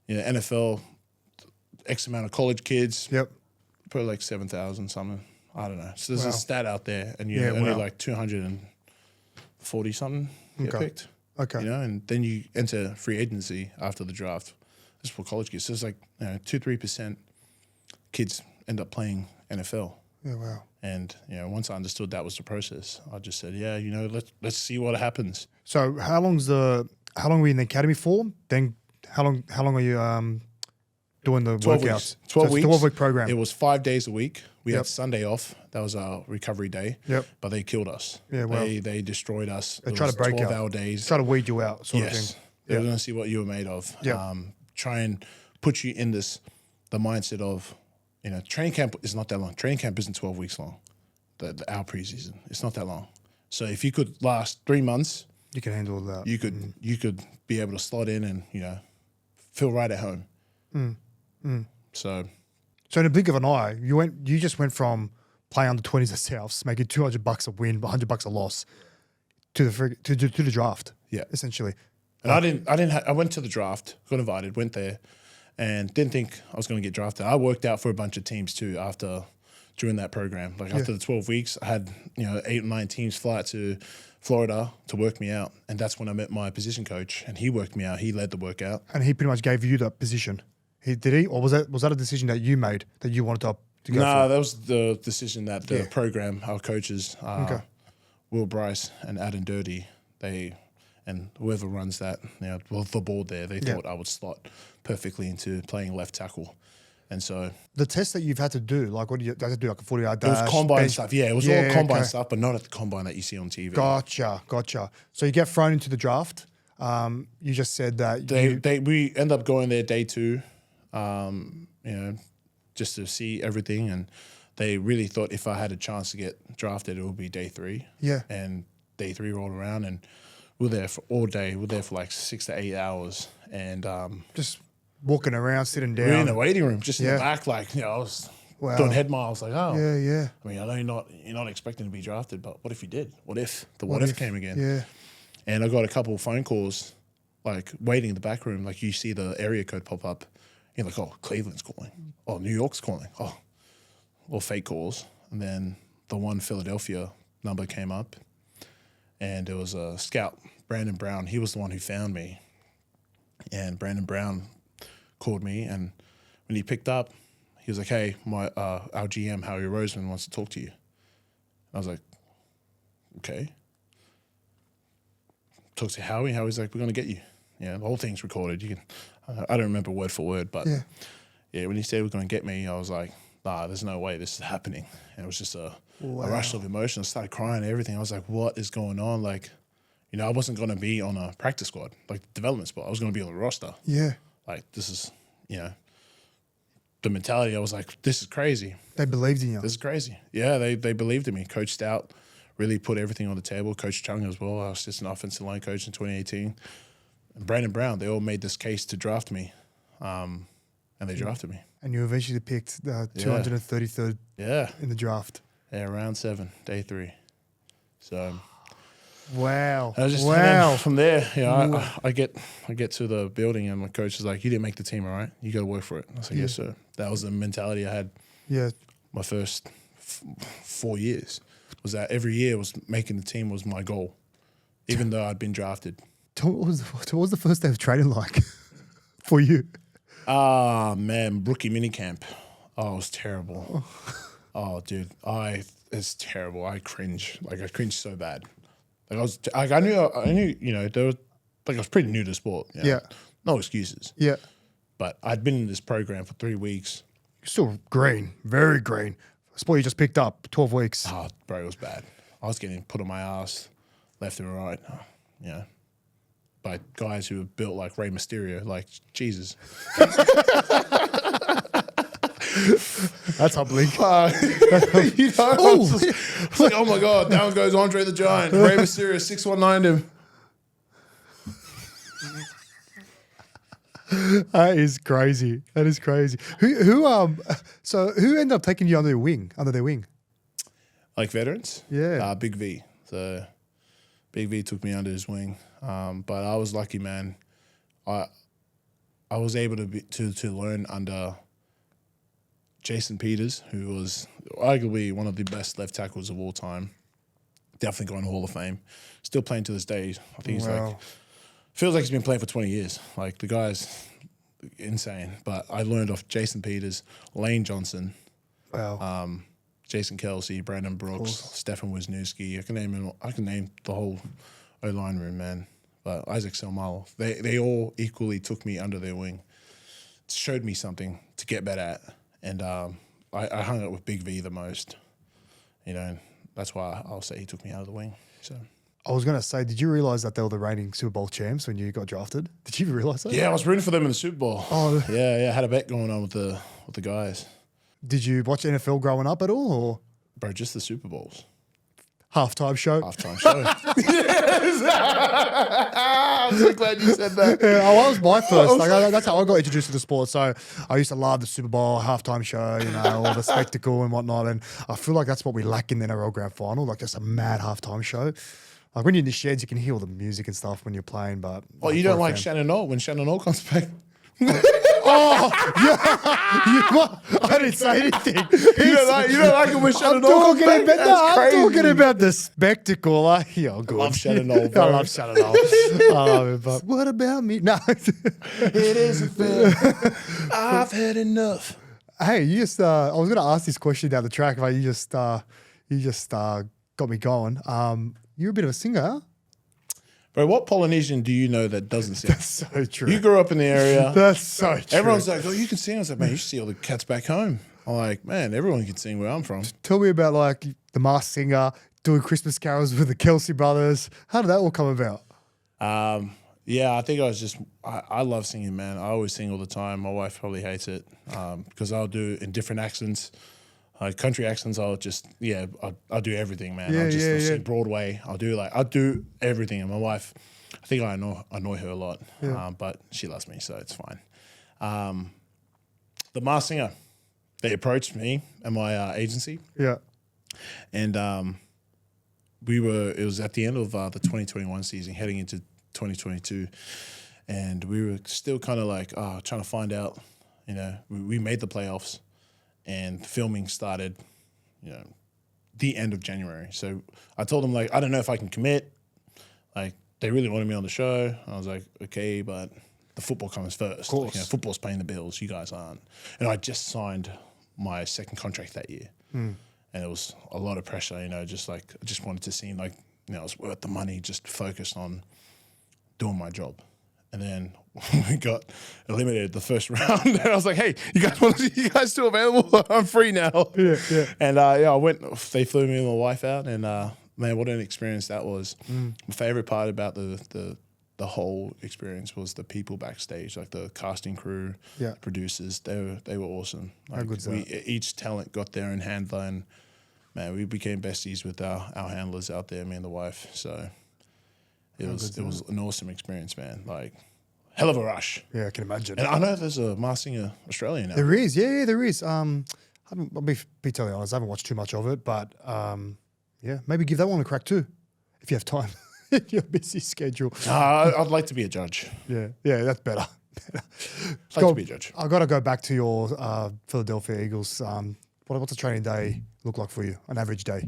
NFL, X amount of college kids. Yep. Probably like 7,000 something. I don't know. So there's a stat out there, and only like 240 something get picked. Okay. And then you enter free agency after the draft. This is for college kids. So it's like 2-3% kids end up playing NFL. Yeah, wow. And once I understood that was the process, I just said, let's see what happens. So how long were you in the academy for? Then how long are you doing the 12 workouts? Weeks. 12 weeks. 12-week program. It was 5 days a week. We had Sunday off. That was our recovery day. Yep. But they killed us. Yeah, well, they destroyed us. They try to break 12-hour days. Try to weed you out, sort of thing. They were going to see what you were made of. Yeah. Try and put you in the mindset of, training camp is not that long. Training camp isn't 12 weeks long. Our preseason, it's not that long. So if you could last 3 months, you can handle that. You could be able to slot in and feel right at home. So in a blink of an eye, you just went from playing under 20s at Souths, making $200 a win, $100 a loss, to the draft. Yeah, essentially. And I went to the draft, got invited, went there, and didn't think I was going to get drafted. I worked out for a bunch of teams too during that program. Like after the 12 weeks, I had 8 or 9 teams fly to Florida to work me out, and that's when I met my position coach, and he worked me out. He led the workout, and he pretty much gave you that position. Did he, or was that a decision that you made that you wanted to go for? No, that was the decision that the program, our coaches, Will Bryce and Adam Dirty, and whoever runs that, the board there, they thought I would slot perfectly into playing left tackle. And so the test that you've had to do, like what do you have to do, like a 40-yard dash? It was combine stuff. Yeah, it was all combine stuff, but not at the combine that you see on TV. Gotcha. So you get thrown into the draft. You just said that we end up going there day 2. just to see everything. And they really thought if I had a chance to get drafted, it would be day 3. Yeah. And day 3 rolled around, and we were there for all day. We were there for like 6 to 8 hours, and just walking around, sitting down. we were in the waiting room, just in Yeah. the back, like, I was Wow. doing head miles, like, oh, Yeah. I mean, I know you're not expecting to be drafted, but what if you did? What if the what if came again? Yeah. And I got a couple of phone calls, like waiting in the back room, like you see the area code pop up. You're like, oh, Cleveland's calling. Oh, New York's calling. Oh, all fake calls. And then the one Philadelphia number came up, and it was a scout, Brandon Brown. He was the one who found me. And Brandon Brown called me, and when he picked up, he was like, hey, our GM, Howie Roseman, wants to talk to you. I was like, okay. Talk to Howie. Howie's like, we're going to get you. Yeah, the whole thing's recorded. You can. I don't remember word for word, but yeah, when he said we're going to get me, I was like, nah, there's no way this is happening. And it was just a rush of emotion. I started crying and everything. I was like, what is going on? Like, I wasn't going to be on a practice squad, like the development spot. I was going to be on the roster. Yeah. Like, this is, the mentality. I was like, this is crazy. They believed in you. This is crazy. Yeah, they believed in me. Coach Stout really put everything on the table. Coach Chung as well. I was just an offensive line coach in 2018. And Brandon Brown, they all made this case to draft me, and they drafted me. And you eventually picked the 233rd in the draft. Yeah, round 7, day 3. So wow. I was just, and then from there, I get to the building, and my coach is like, you didn't make the team, all right? You got to work for it. I was like, yes, sir. That was the mentality I had. Yeah. My first 4 years was that every year was making the team was my goal, even though I'd been drafted. What was the first day of training like for you? Man, rookie minicamp. Oh, it was terrible. Oh, dude, it's terrible. I cringe. Like, I cringed so bad. Like, I knew, there was, like, I was pretty new to sport. Yeah. No excuses. Yeah. But I'd been in this program for 3 weeks. You're still green, very green. Sport you just picked up, 12 weeks. Oh, bro, it was bad. I was getting put on my ass left and right. By guys who were built like Rey Mysterio, like Jesus. That's humbling. I was like, oh my God, down goes Andre the Giant. Rey Mysterio 619 him. That is crazy. That is crazy. So who ended up taking you under their wing? Like veterans? Yeah. Big V. So Big V took me under his wing. But I was lucky, man. I was able to learn under Jason Peters, who was arguably one of the best left tackles of all time. Definitely going to Hall of Fame. Still playing to this day. I think he's feels like he's been playing for 20 years. Like, the guy's insane. But I learned off Jason Peters, Lane Johnson, Jason Kelce, Brandon Brooks, Stefan Wisniewski. I can name the whole O-line room, man. But Isaac Selmalo, they all equally took me under their wing. It showed me something to get better at. And I hung out with Big V the most. And that's why I'll say he took me out of the wing. So I was going to say, did you realize that they were the reigning Super Bowl champs when you got drafted? Did you realize that? Yeah, I was rooting for them in the Super Bowl. Oh, yeah. I had a bet going on with the guys. Did you watch NFL growing up at all, or bro? Just the Super Bowls. Halftime show. Halftime show. Yes. I'm so glad you said that. Yeah, that was my first. That's how I got introduced to the sport. So I used to love the Super Bowl halftime show, all the spectacle and whatnot. And I feel like that's what we lack in the NRL Grand Final, like just a mad halftime show. Like, when you're in the sheds, you can hear all the music and stuff when you're playing. But you don't like Shannon Knoll when Shannon Knoll comes back? I didn't say anything. You don't like it when Shannon Knoll comes back? I'm talking about the spectacle. Good. I love Shannon Knoll, bro. I love Shannon Knoll. But what about me? No. It isn't fair. I've had enough. Hey, you just I was going to ask this question down the track, but you just got me going. You're a bit of a singer, huh? Bro, what Polynesian do you know that doesn't sing? That's so true. You grew up in the area. That's so true. Everyone's like, oh, you can sing. I was like, man, you should see all the cats back home. I'm like, man, everyone can sing where I'm from. Tell me about, like, the Masked Singer, doing Christmas carols with the Kelce brothers. How did that all come about? Yeah, I think I love singing, man. I always sing all the time. My wife probably hates it because I'll do in different accents. Country accents, I'll do everything, man. I'll sing Broadway. I'll do everything. And my wife, I think I annoy her a lot, but she loves me, so it's fine. The Masked Singer, they approached me and my agency. Yeah. And it was at the end of the 2021 season, heading into 2022. And we were still kind of like trying to find out, we made the playoffs and filming started, the end of January. So I told them, like, I don't know if I can commit. Like, they really wanted me on the show. I was like, okay, but the football comes first. Of course. Like, football's paying the bills. You guys aren't. And I just signed my second contract that year. And it was a lot of pressure, I just wanted to seem like, it was worth the money, just focused on doing my job. And then we got eliminated the first round. And I was like, hey, you guys still available? I'm free now. Yeah. And I went, they flew me and my wife out. And man, what an experience that was. My favorite part about the whole experience was the people backstage, like the casting crew, producers. They were awesome. Like, how good's that? Each talent got their own handler, and man, we became besties with our handlers out there, me and the wife. So it was an awesome experience, man. Like, hell of a rush. Yeah, I can imagine. And I know there's a Masked Singer Australia now. There is, yeah, there is. I'll be totally honest, I haven't watched too much of it, but maybe give that one a crack too, if you have time. Your busy schedule. I'd like to be a judge. Yeah, that's better. I'd like to be a judge. I've got to go back to your Philadelphia Eagles. What's a training day look like for you? An average day?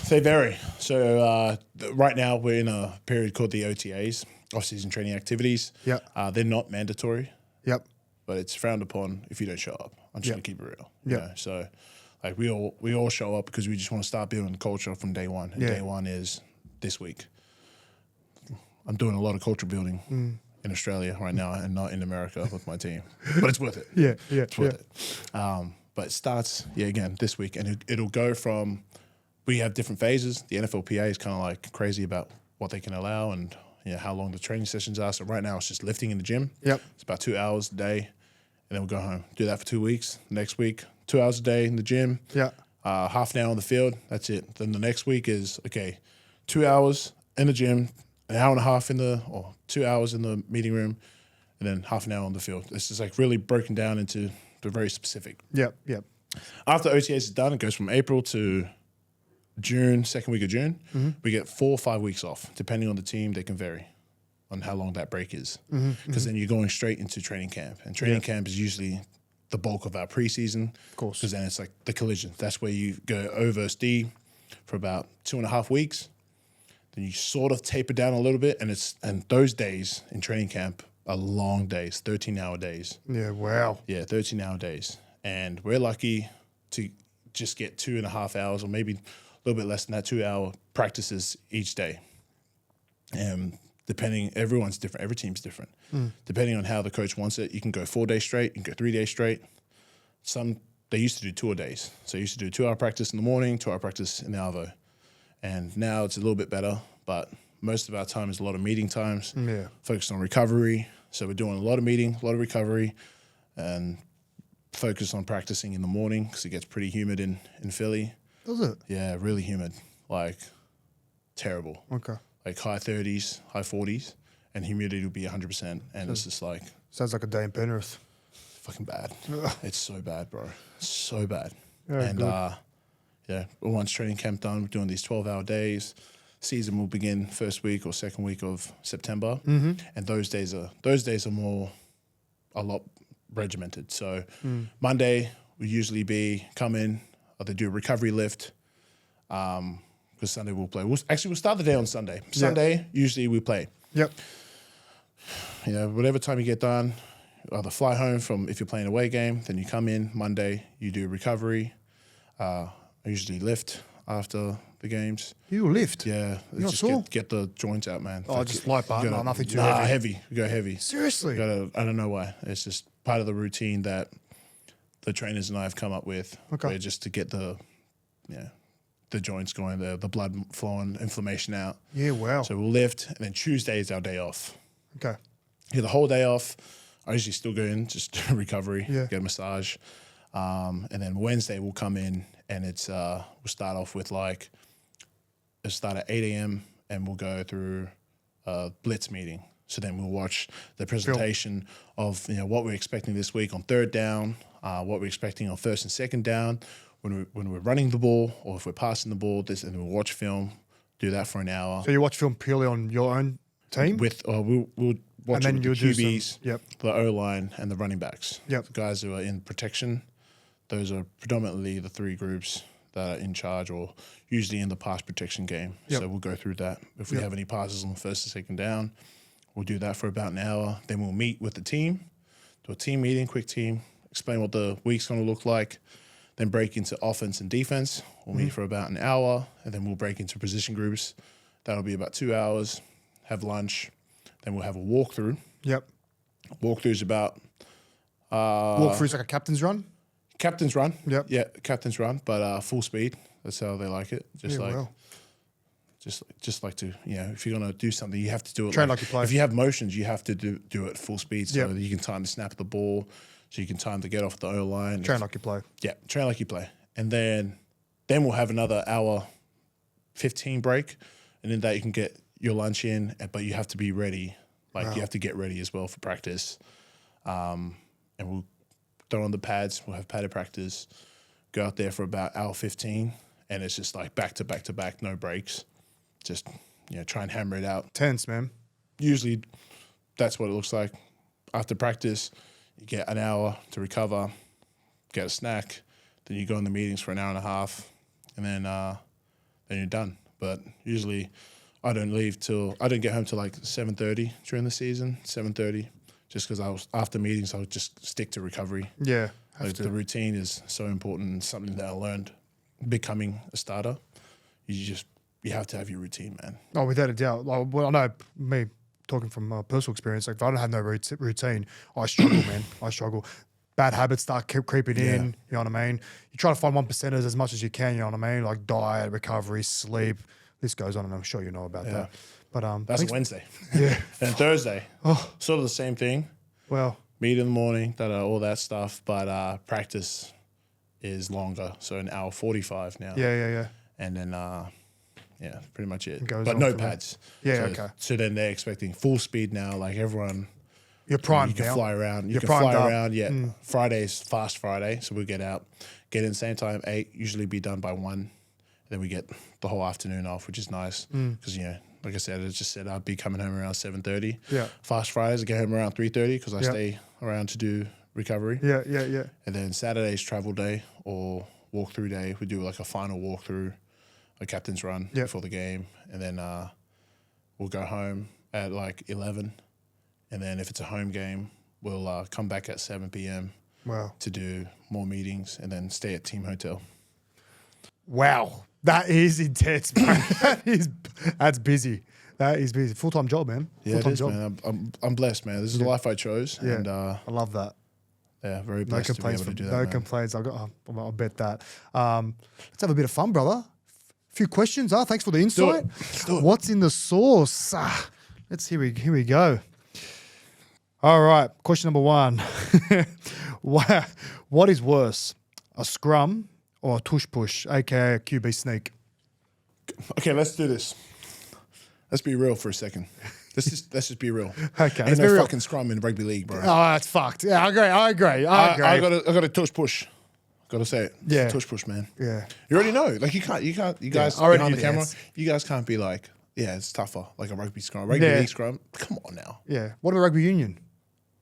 They vary. So right now we're in a period called the OTAs, off-season training activities. Yeah. They're not mandatory. Yep. But it's frowned upon if you don't show up. I'm just gonna keep it real. Yeah. So like we all show up because we just want to start building culture from day one. And day one is this week. I'm doing a lot of culture building in Australia right now and not in America with my team. But it's worth it. It's worth it. But it starts, again, this week. And it'll go from, we have different phases. The NFLPA is kind of like crazy about what they can allow and how long the training sessions are. So right now it's just lifting in the gym. Yep. It's about 2 hours a day. And then we'll go home. Do that for 2 weeks. Next week, 2 hours a day in the gym. Yeah. Half an hour on the field. That's it. Then the next week is, 2 hours in the gym, an hour and a half 2 hours in the meeting room, and then half an hour on the field. It's just like really broken down into the very specific. Yep. After OTAs is done, it goes from April to June, second week of June. We get 4 or 5 weeks off. Depending on the team, they can vary on how long that break is. Because then you're going straight into training camp. And training camp is usually the bulk of our preseason. Of course. Because then it's like the collision. That's where you go O versus D for about 2.5 weeks. Then you sort of taper down a little bit, and those days in training camp are long days, 13-hour days. Yeah, wow. Yeah, 13-hour days. And we're lucky to just get 2.5 hours or maybe a little bit less than that, 2-hour practices each day. And everyone's different. Every team's different. Depending on how the coach wants it, you can go 4 days straight, you can go 3 days straight. They used to do 2 days. So you used to do 2-hour practice in the morning, 2-hour practice in the Arvo. And now it's a little bit better, but most of our time is a lot of meeting times. Yeah. Focused on recovery. So we're doing a lot of meeting, a lot of recovery, and focus on practicing in the morning because it gets pretty humid in Philly. Does it? Yeah, really humid. Like, terrible. Okay. Like high 30s, high 40s, and humidity will be 100%. And it's just like... Sounds like a day in Penrith. Fucking bad. It's so bad, bro. So bad. Yeah, and once training camp done, we're doing these 12-hour days. Season will begin first week or second week of September, and those days are a lot regimented. So Monday will usually come in, either do a recovery lift, because Sunday we'll play. We'll start the day on Sunday. Sunday usually we play. Yep. Whatever time you get done, either fly home from if you're playing away game, then you come in Monday, you do recovery. I usually lift after the games. You lift? Yeah. You're just get the joints out, man. Just light bar. No, nothing too heavy. Heavy. We go heavy. Seriously? I don't know why. It's just part of the routine that the trainers and I have come up with. Okay. Just to get the the joints going, the blood flowing, inflammation out. Yeah, wow. So we'll lift, and then Tuesday is our day off. Okay. Yeah, the whole day off. I usually still go in, just recovery, Yeah. get a massage. And then Wednesday we'll come in, and it's we'll start off with like, it'll start at 8 a.m. and we'll go through a blitz meeting. So then we'll watch the presentation of what we're expecting this week on third down, what we're expecting on first and second down, when we're running the ball or if we're passing the ball. And we'll watch film, do that for an hour. So you watch film purely on your own team? We'll watch it with the QBs, the O-line, and the running backs. Yep. The guys who are in protection, those are predominantly the three groups that are in charge or usually in the pass protection game. Yep. So we'll go through that. If we have any passes on first and second down, we'll do that for about an hour. Then we'll meet with the team, do a team meeting, quick team, explain what the week's going to look like, then break into offense and defense. We'll meet for about an hour, and then we'll break into position groups. That'll be about 2 hours, have lunch, then we'll have a walkthrough. Yep. Walkthrough's about... Walkthrough's like a captain's run? Captain's run. Yep. Yeah, captain's run, but full speed. That's how they like it. Just like to, if you're gonna do something, you have to do it. Train like you play. If you have motions, you have to do it full speed, so that you can time the snap of the ball, so you can time to get off the O line. Train like you play. Yeah, train like you play, and then we'll have another hour, 15 break, and in that you can get your lunch in, but you have to be ready. You have to get ready as well for practice, and we'll throw on the pads. We'll have padded practice. Go out there for about hour 15, and it's just like back to back to back, no breaks. Just try and hammer it out. Tense, man. Usually, that's what it looks like. After practice, you get an hour to recover, get a snack, then you go in the meetings for an hour and a half, and then you're done. But usually, I don't get home till like 7:30 during the season. 7:30, just because after meetings I would just stick to recovery. Yeah, the routine is so important and something that I learned becoming a starter. You have to have your routine, man. Oh, without a doubt. Well, I know me talking from personal experience. Like, if I don't have no routine, I struggle, man. I struggle. Bad habits start creeping in. You know what I mean? You try to find 1%ers as much as you can. You know what I mean? Like diet, recovery, sleep. This goes on, and I'm sure you know about that. But that's Wednesday. Yeah. And Thursday, sort of the same thing. Well, meet in the morning, all that stuff. But practice is longer, so an hour 45 now. Yeah. And then. Pretty much it. But no pads. Yeah, okay. So then they're expecting full speed now, like everyone. You're primed You can now. fly around. You You're can fly primed up. around, yeah. Friday's Fast Friday, so we'll get out, get in the same time, 8, usually be done by 1. Then we get the whole afternoon off, which is nice. Because, like I said, I'd be coming home around 7:30. Yeah. Fast Fridays, I get home around 3:30 because I stay around to do recovery. Yeah. And then Saturday's travel day or walkthrough day. We do like a final walkthrough, a captain's run before the game, and then we'll go home at like 11, and then if it's a home game, we'll come back at 7 p.m. Wow. to do more meetings, and then stay at team hotel. Wow, that is intense, man. That's busy. That is busy. Full-time job, man. Yeah, it is, man. I'm blessed, man. This is the life I chose, and I love that. Yeah, very blessed to be able to do that. No complaints. I'll bet that. Let's have a bit of fun, brother. Few questions. Thanks for the insight. Do it. What's in the sauce? Here we go. All right. Question number 1. What is worse, a scrum or a tush push, aka a QB sneak? Okay, let's do this. Let's be real for a second. Let's just be real. Okay, Ain't no fucking scrum in rugby league, bro. Oh, that's fucked. Yeah, I agree. I got a tush push. Gotta say it. Yeah. Tush push, man. Yeah. You already know. Like you guys behind the camera, you guys can't be like, yeah, it's tougher, like a rugby scrum. Rugby league scrum. Come on now. Yeah. What about rugby union?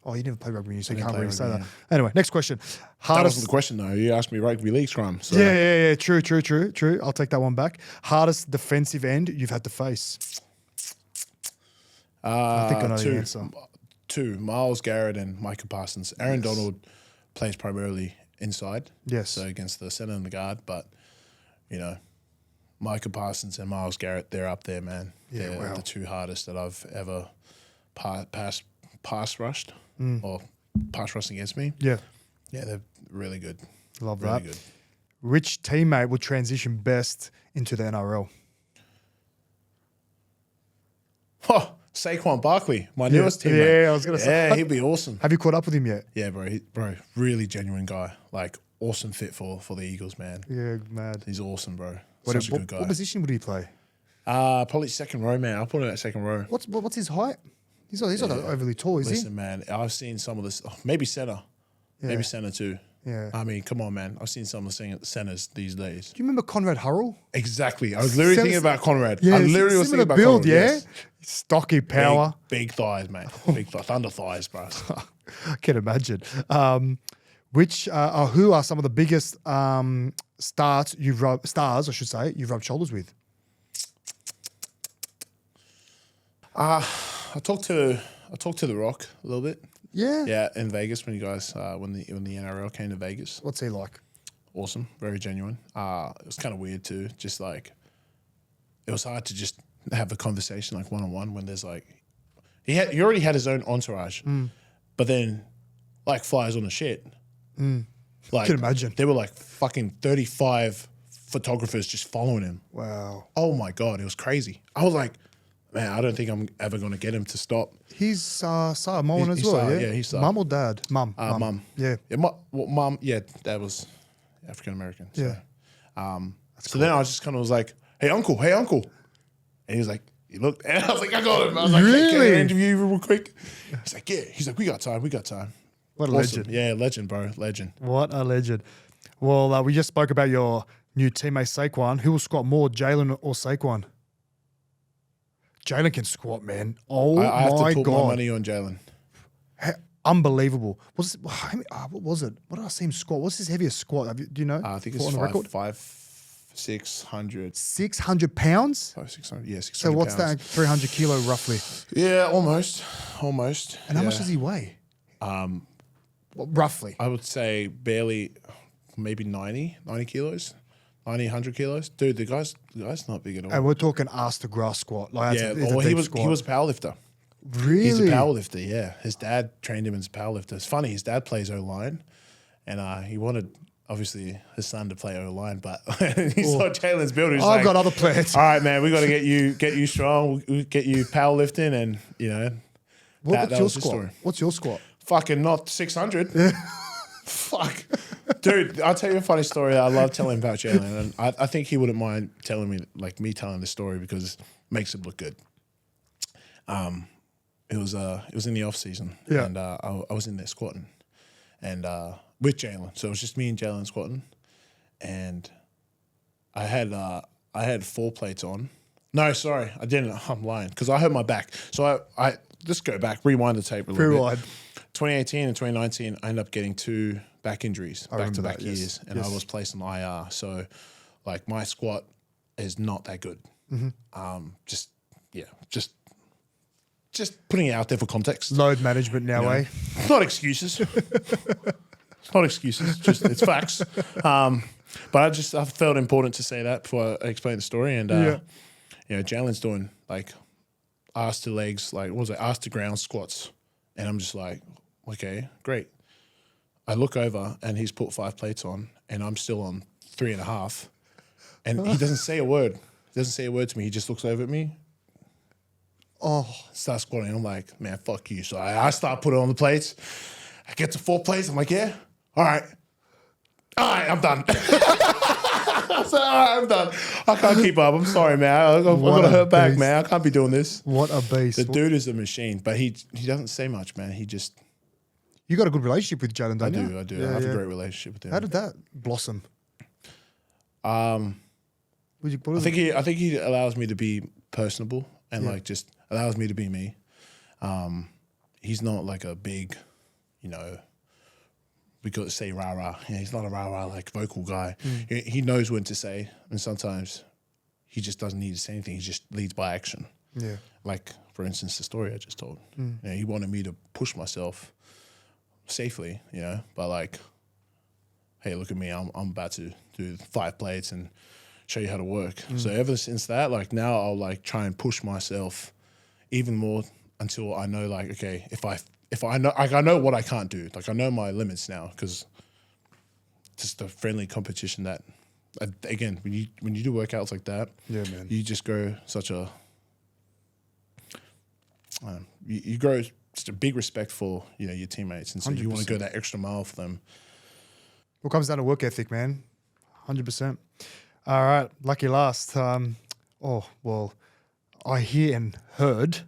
Oh, you never played rugby union, so you can't really say that. union. Anyway, next question. That wasn't the question though. You asked me rugby league scrum. So. Yeah. True. I'll take that one back. Hardest defensive end you've had to face? I think I know the answer. 2, Myles Garrett and Micah Parsons. Aaron Donald plays primarily inside. Yes. So against the center and the guard, but Micah Parsons and Myles Garrett, they're up there, man. Yeah, They're the 2 hardest that I've ever pass rushed or pass rushed against me. Yeah. Yeah, they're really good. Love really that. Good. Which teammate would transition best into the NRL? Oh, Saquon Barkley, my newest teammate. Yeah, I was going to say. Yeah, he'd be awesome. Have you caught up with him yet? Yeah, bro, really genuine guy. Like, awesome fit for the Eagles, man. Yeah, mad. He's awesome, bro. What Such a good guy. What position would he play? Probably second row, man. I'll put him at second row. What's his height? He's not overly tall, is Listen, man, I've seen some of this. Maybe center. he? Maybe center too. Yeah. I mean, come on, man. I've seen some of the centers these days. Do you remember Conrad Hurrell? Exactly. I was literally thinking about Conrad. Yeah, I literally was thinking similar about build, Conrad. yeah. Yes. Stocky power. Big thighs, mate. Big thunder thighs, bro. I can imagine. Who are some of the biggest stars you've rubbed shoulders with? I talked to The Rock a little bit. Yeah. Yeah, in Vegas when you guys when the NRL came to Vegas. What's he like? Awesome, very genuine. It was kind of weird too. Just like it was hard to just have a conversation like one on one when there's like he already had his own entourage, but then like flies on the shit. Like Can imagine. There were like fucking 35 photographers just following him. Wow. Oh my god, it was crazy. I was like, man, I don't think I'm ever gonna get him to stop. He's Samoan as He's well, Samoan, yeah? yeah, he's Samoan. Mum or dad? Mum. Mum. Yeah. Mum. Yeah, dad was African American. So. Yeah. So then I just kind of was like, hey uncle. And he was like, he looked, and I was like, I got him. I was like, hey, can I interview you real quick? He's like, yeah. He's like, we got time. What a Awesome. legend. Yeah, legend, bro. Legend. What a legend. Well, we just spoke about your new teammate Saquon. Who will squat more, Jalen or Saquon? Jalen can squat, man. Oh I have my to put God. my money on Jalen. Unbelievable. What was it? What did I see him squat? What's his heaviest squat? Do you know? I think on it's the record? 600. 600 pounds? 600, yeah, 600 So what's pounds. that, 300 kilo roughly? Yeah, almost. And how much does he weigh? Roughly. I would say barely, maybe 90 kilos, 100 kilos. Dude, the guy's not big at all. And we're talking ass to grass squat. Like Yeah, it's a he deep was squat. a powerlifter. Really? He's a powerlifter, yeah. His dad trained him as a powerlifter. It's funny, his dad plays O-line, and he wanted, obviously, his son to play O-line, but he saw Jalen's build. He's I've like, got other plans. all right, man, we got to get you strong, we'll get you powerlifting, and, you know, What's your was his squat? story. What's your squat? Fucking not 600. Fuck. Dude, I'll tell you a funny story that I love telling about Jalen, and I think he wouldn't mind telling me, like me telling the story, because it makes him look good. It was in the off season, Yeah. and I was in there squatting, and with Jalen. So it was just me and Jalen squatting, and I had 4 plates on. No, sorry, I didn't. I'm lying because I hurt my back. So I just go back, rewind the tape a little Rewind. bit. 2018 and 2019, I ended up getting 2 back injuries, back to back that, yes. years, and Yes. I was placed on IR. So, like, my squat is not that good. Just putting it out there for context. Load management now, eh? It's not excuses. It's not excuses. It's facts. But I felt important to say that before I explain the story. And you know, Jalen's doing like ass to legs, like what was it, ass to ground squats, and I'm just like, okay, great. I look over and he's put 5 plates on, and I'm still on 3.5, and he doesn't say a word. He doesn't say a word to me. He just looks over at me. Oh, Start squatting. I'm like, man, fuck you. So I start putting on the plates. I get to 4 plates. I'm like, yeah, all right, I'm done. I said, all right, I'm done. I can't keep up. I'm sorry, man. I've got a hurt back, man. I can't be doing this. what a beast. The dude is a machine, but he doesn't say much, man. He just, You got a good relationship with Jalen, don't you? I do. Yeah, I have yeah. a great relationship with him. How did that blossom? I think he allows me to be personable and like just allows me to be me. He's not like a big, you know, we got to say rah rah. Yeah, he's not a rah rah like vocal guy. He knows when to say, and sometimes he just doesn't need to say anything. He just leads by action. Yeah. Like for instance, the story I just told. You know, he wanted me to push myself safely, you know, but like, hey, look at me. I'm about to do 5 plates and show you how to work. So ever since that, like now I'll like try and push myself even more until I know like, okay, if I know, like I know what I can't do. Like I know my limits now because just a friendly competition that, again, when you do workouts like that, Yeah, man. you just grow such a you grow just a big respect for your teammates, and so you want to go that extra mile for them. What comes down to work ethic, man? 100%. All right, lucky last. I hear and heard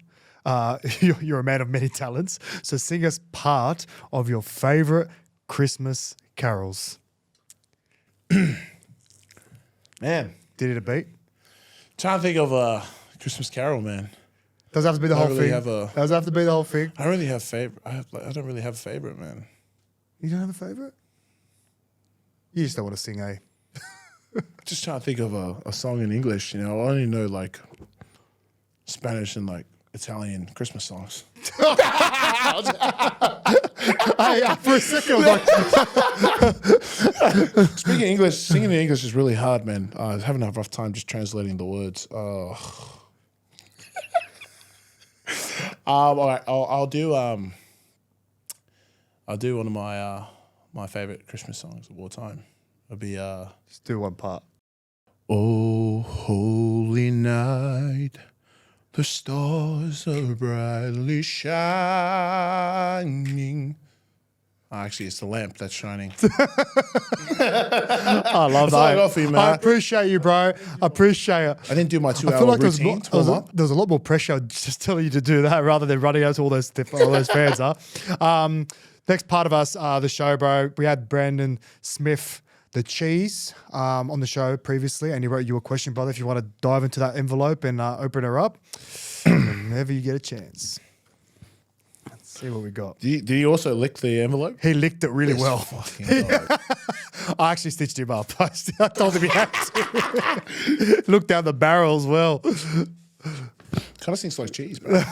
you're a man of many talents. So sing us part of your favorite Christmas carols. Man, Did it a beat? trying to think of a Christmas Carol, man. Does it have to be the I whole don't really thing? have a- Does it have to be the whole thing? I don't really have favorite. I don't really have a favorite, man. You don't have a favorite? You just don't want to sing, eh? Just trying to think of a song in English. I only know like Spanish and like Italian Christmas songs. For a second, I was like, Speaking English, singing in English is really hard, man. I was having a rough time just translating the words. All right, I'll do one of my favorite Christmas songs of all time. It'll be just do one part. Oh, holy night, the stars are brightly shining. Actually, it's the lamp that's shining. I love That's all I that. got for you, man. I appreciate you, bro. I appreciate it. I didn't do my 2 I hour feel like routine to warm up. there was a lot more pressure just telling you to do that rather than running out to all those fans. Next part of us, the show, bro. We had Brandon Smith, the cheese, on the show previously, and he wrote you a question, brother. If you want to dive into that envelope and open her up, whenever you get a chance. Let's see what we got. Did he also lick the envelope? He licked it really well. Fucking God. I actually stitched him up. I told him he had to. Look down the barrel as well. Kind of stinks like cheese, bro.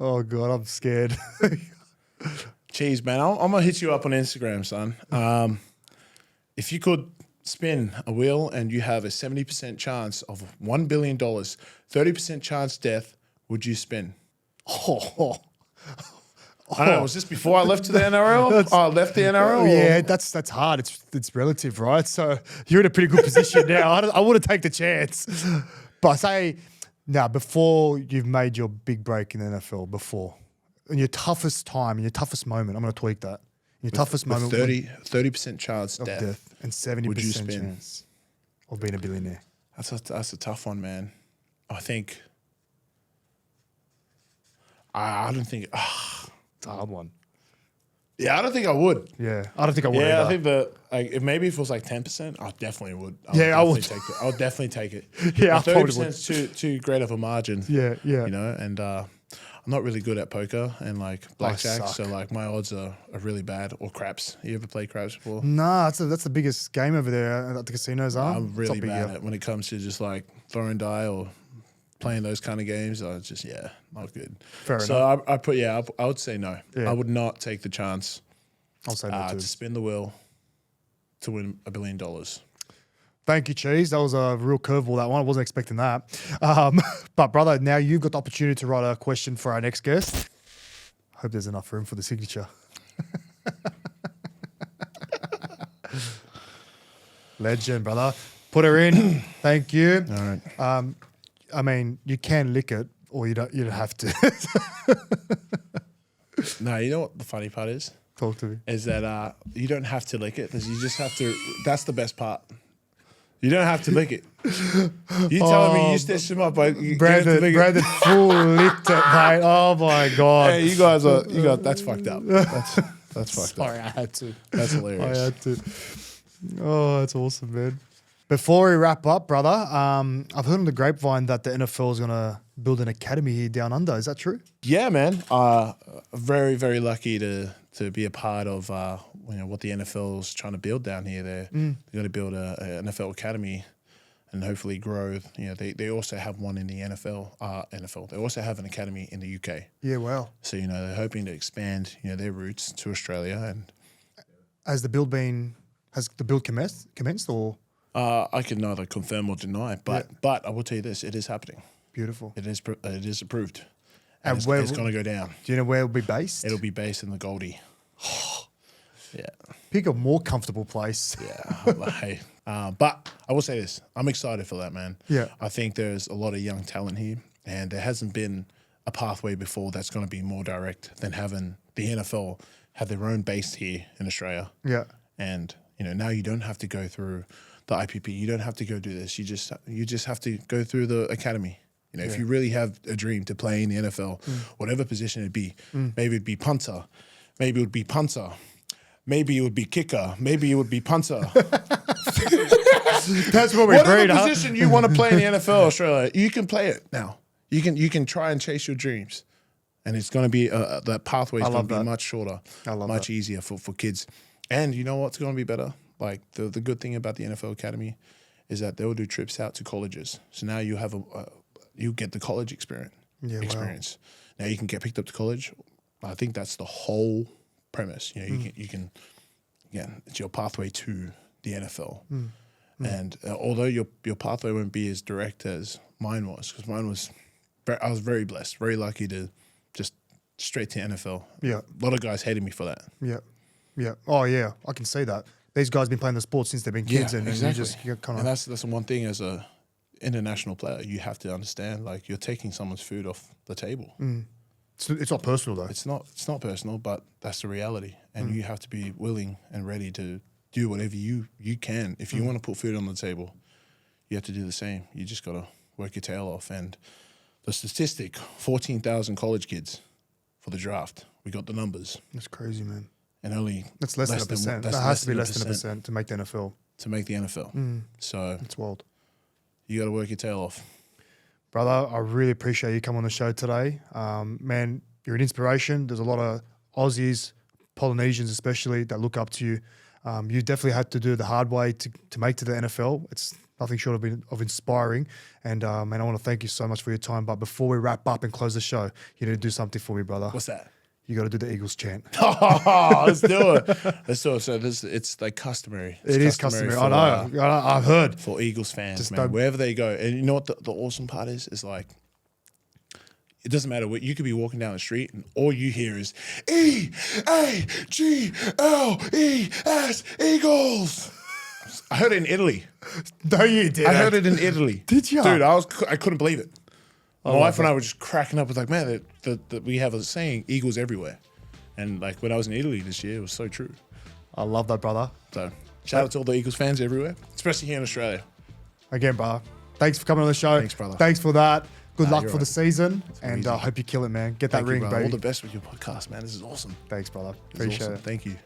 Oh, God, I'm scared. Cheese, man. I'm going to hit you up on Instagram, son. If you could spin a wheel and you have a 70% chance of $1 billion, 30% chance death, would you spin? Oh, I don't know. Was this before I left to the NRL? I left the NRL? yeah, that's hard. It's relative, right? So you're in a pretty good position now. I wouldn't take the chance. But I say, before you've made your big break in the NFL, in your toughest time, in your toughest moment, I'm going to tweak that. In your toughest moment 30% chance of death. and 70% Would you spin? chance of being a billionaire. That's a tough one, man. I think... I don't think... It's a hard one. Yeah, I don't think I would. Yeah, I don't think I would Yeah, either. I think that if maybe if it was like 10%, I definitely would. I would. Take it. I would definitely take it. Yeah, I probably 30% is too great of a margin. Yeah. And I'm not really good at poker and like blackjack, suck. so like my odds are really bad. Or craps. You ever played craps before? Nah, that's the biggest game over there at the casinos. I'm really bad at when it comes to just like throwing die or playing those kind of games. I just not good. Fair enough. So I would say no. Yeah. I would not take the chance I'll say that too. to spin the wheel to win $1 billion. Thank you, Cheese. That was a real curveball, that one. I wasn't expecting that. But, brother, now you've got the opportunity to write a question for our next guest. Hope there's enough room for the signature. Legend, brother. Put her in. Thank you. All right. I mean, you can lick it, or you don't have to. No, you know what the funny part is? Talk to me. Is that you don't have to lick it. You just have to. That's the best part. You don't have to lick it. You telling me you stitched him up, but Brandon full licked it, mate. Oh my God. Hey, that's fucked up. That's fucked Sorry, up. I had to. That's I hilarious. had to. Oh, that's awesome, man. Before we wrap up, brother, I've heard on the grapevine that the NFL is going to build an academy here down under. Is that true? Yeah, man. Very, very lucky to be a part of what the NFL is trying to build down here. They're going to build an NFL academy and hopefully grow. They also have one in the NFL. They also have an academy in the UK. Yeah, wow. So they're hoping to expand their roots to Australia. And Has the build commenced or? I can neither confirm or deny, but I will tell you this: it is happening. Beautiful. It is approved, And And where it's going to go down. do you know where it'll be based? It'll be based in the Goldie. Yeah. Pick a more comfortable place. Yeah. Hey, but I will say this. I'm excited for that, man. Yeah. I think there's a lot of young talent here, and there hasn't been a pathway before that's going to be more direct than having the NFL have their own base here in Australia. Yeah. And, now you don't have to go through the IPP. You don't have to go do this. You just have to go through the academy. If you really have a dream to play in the NFL, whatever position it'd be, maybe it'd be punter, maybe it would be punter, maybe it would be kicker, maybe it would be punter. That's what we Whatever breed, huh? position you want to play in the NFL, Australia, you can play it now. You can try and chase your dreams, and it's going to be that pathway is going to be much shorter, much easier for kids. And you know what's going to be better? Like the good thing about the NFL Academy is that they'll do trips out to colleges. So now you have you get the college experience. Yeah, Wow. Now you can get picked up to college. I think that's the whole premise. You can it's your pathway to the NFL. And although your pathway won't be as direct as mine was, because I was very blessed, very lucky to just straight to NFL. Yeah. A lot of guys hated me for that. Yeah. Yeah. Oh, yeah. I can see that. These guys have been playing the sport since they've been kids, and you kind of. And that's the one thing as a international player you have to understand. Like, you're taking someone's food off the table. It's not personal though. It's not personal, but that's the reality, and you have to be willing and ready to do whatever you can. If you want to put food on the table, you have to do the same. You just got to work your tail off. And the statistic: 14,000 college kids for the draft. We got the numbers. That's crazy, man. And only that's less than a percent. That has to be less than a percent to make the NFL. To make the NFL. So it's wild. You got to work your tail off. Brother, I really appreciate you coming on the show today. Man, you're an inspiration. There's a lot of Aussies, Polynesians especially, that look up to you. You definitely had to do it the hard way to make to the NFL. It's nothing short of inspiring. And man, I want to thank you so much for your time. But before we wrap up and close the show, you need to do something for me, brother. What's that? You got to do the Eagles chant. Oh, let's do it. Let's do it. So it's like customary. It is customary. I know. I've heard. For Eagles fans, man, wherever they go. And you know what the awesome part is? Is like, it doesn't matter what, you could be walking down the street and all you hear is EAGLES, Eagles. I heard it in Italy. No, you did. I heard it in Italy. Did you? Dude, I couldn't believe it. My wife and I were just cracking up. With like, man, that we have a saying, Eagles everywhere. And like when I was in Italy this year, it was so true. I love that, brother. So shout out to all the Eagles fans everywhere, especially here in Australia. Again, brother, thanks for coming on the show. Thanks, brother. Thanks for that. Good luck for right. the season, and I hope you kill it, man. Get that ring, brother. baby. All the best with your podcast, man. This is awesome. Thanks, brother. This is Appreciate awesome. it. Thank you.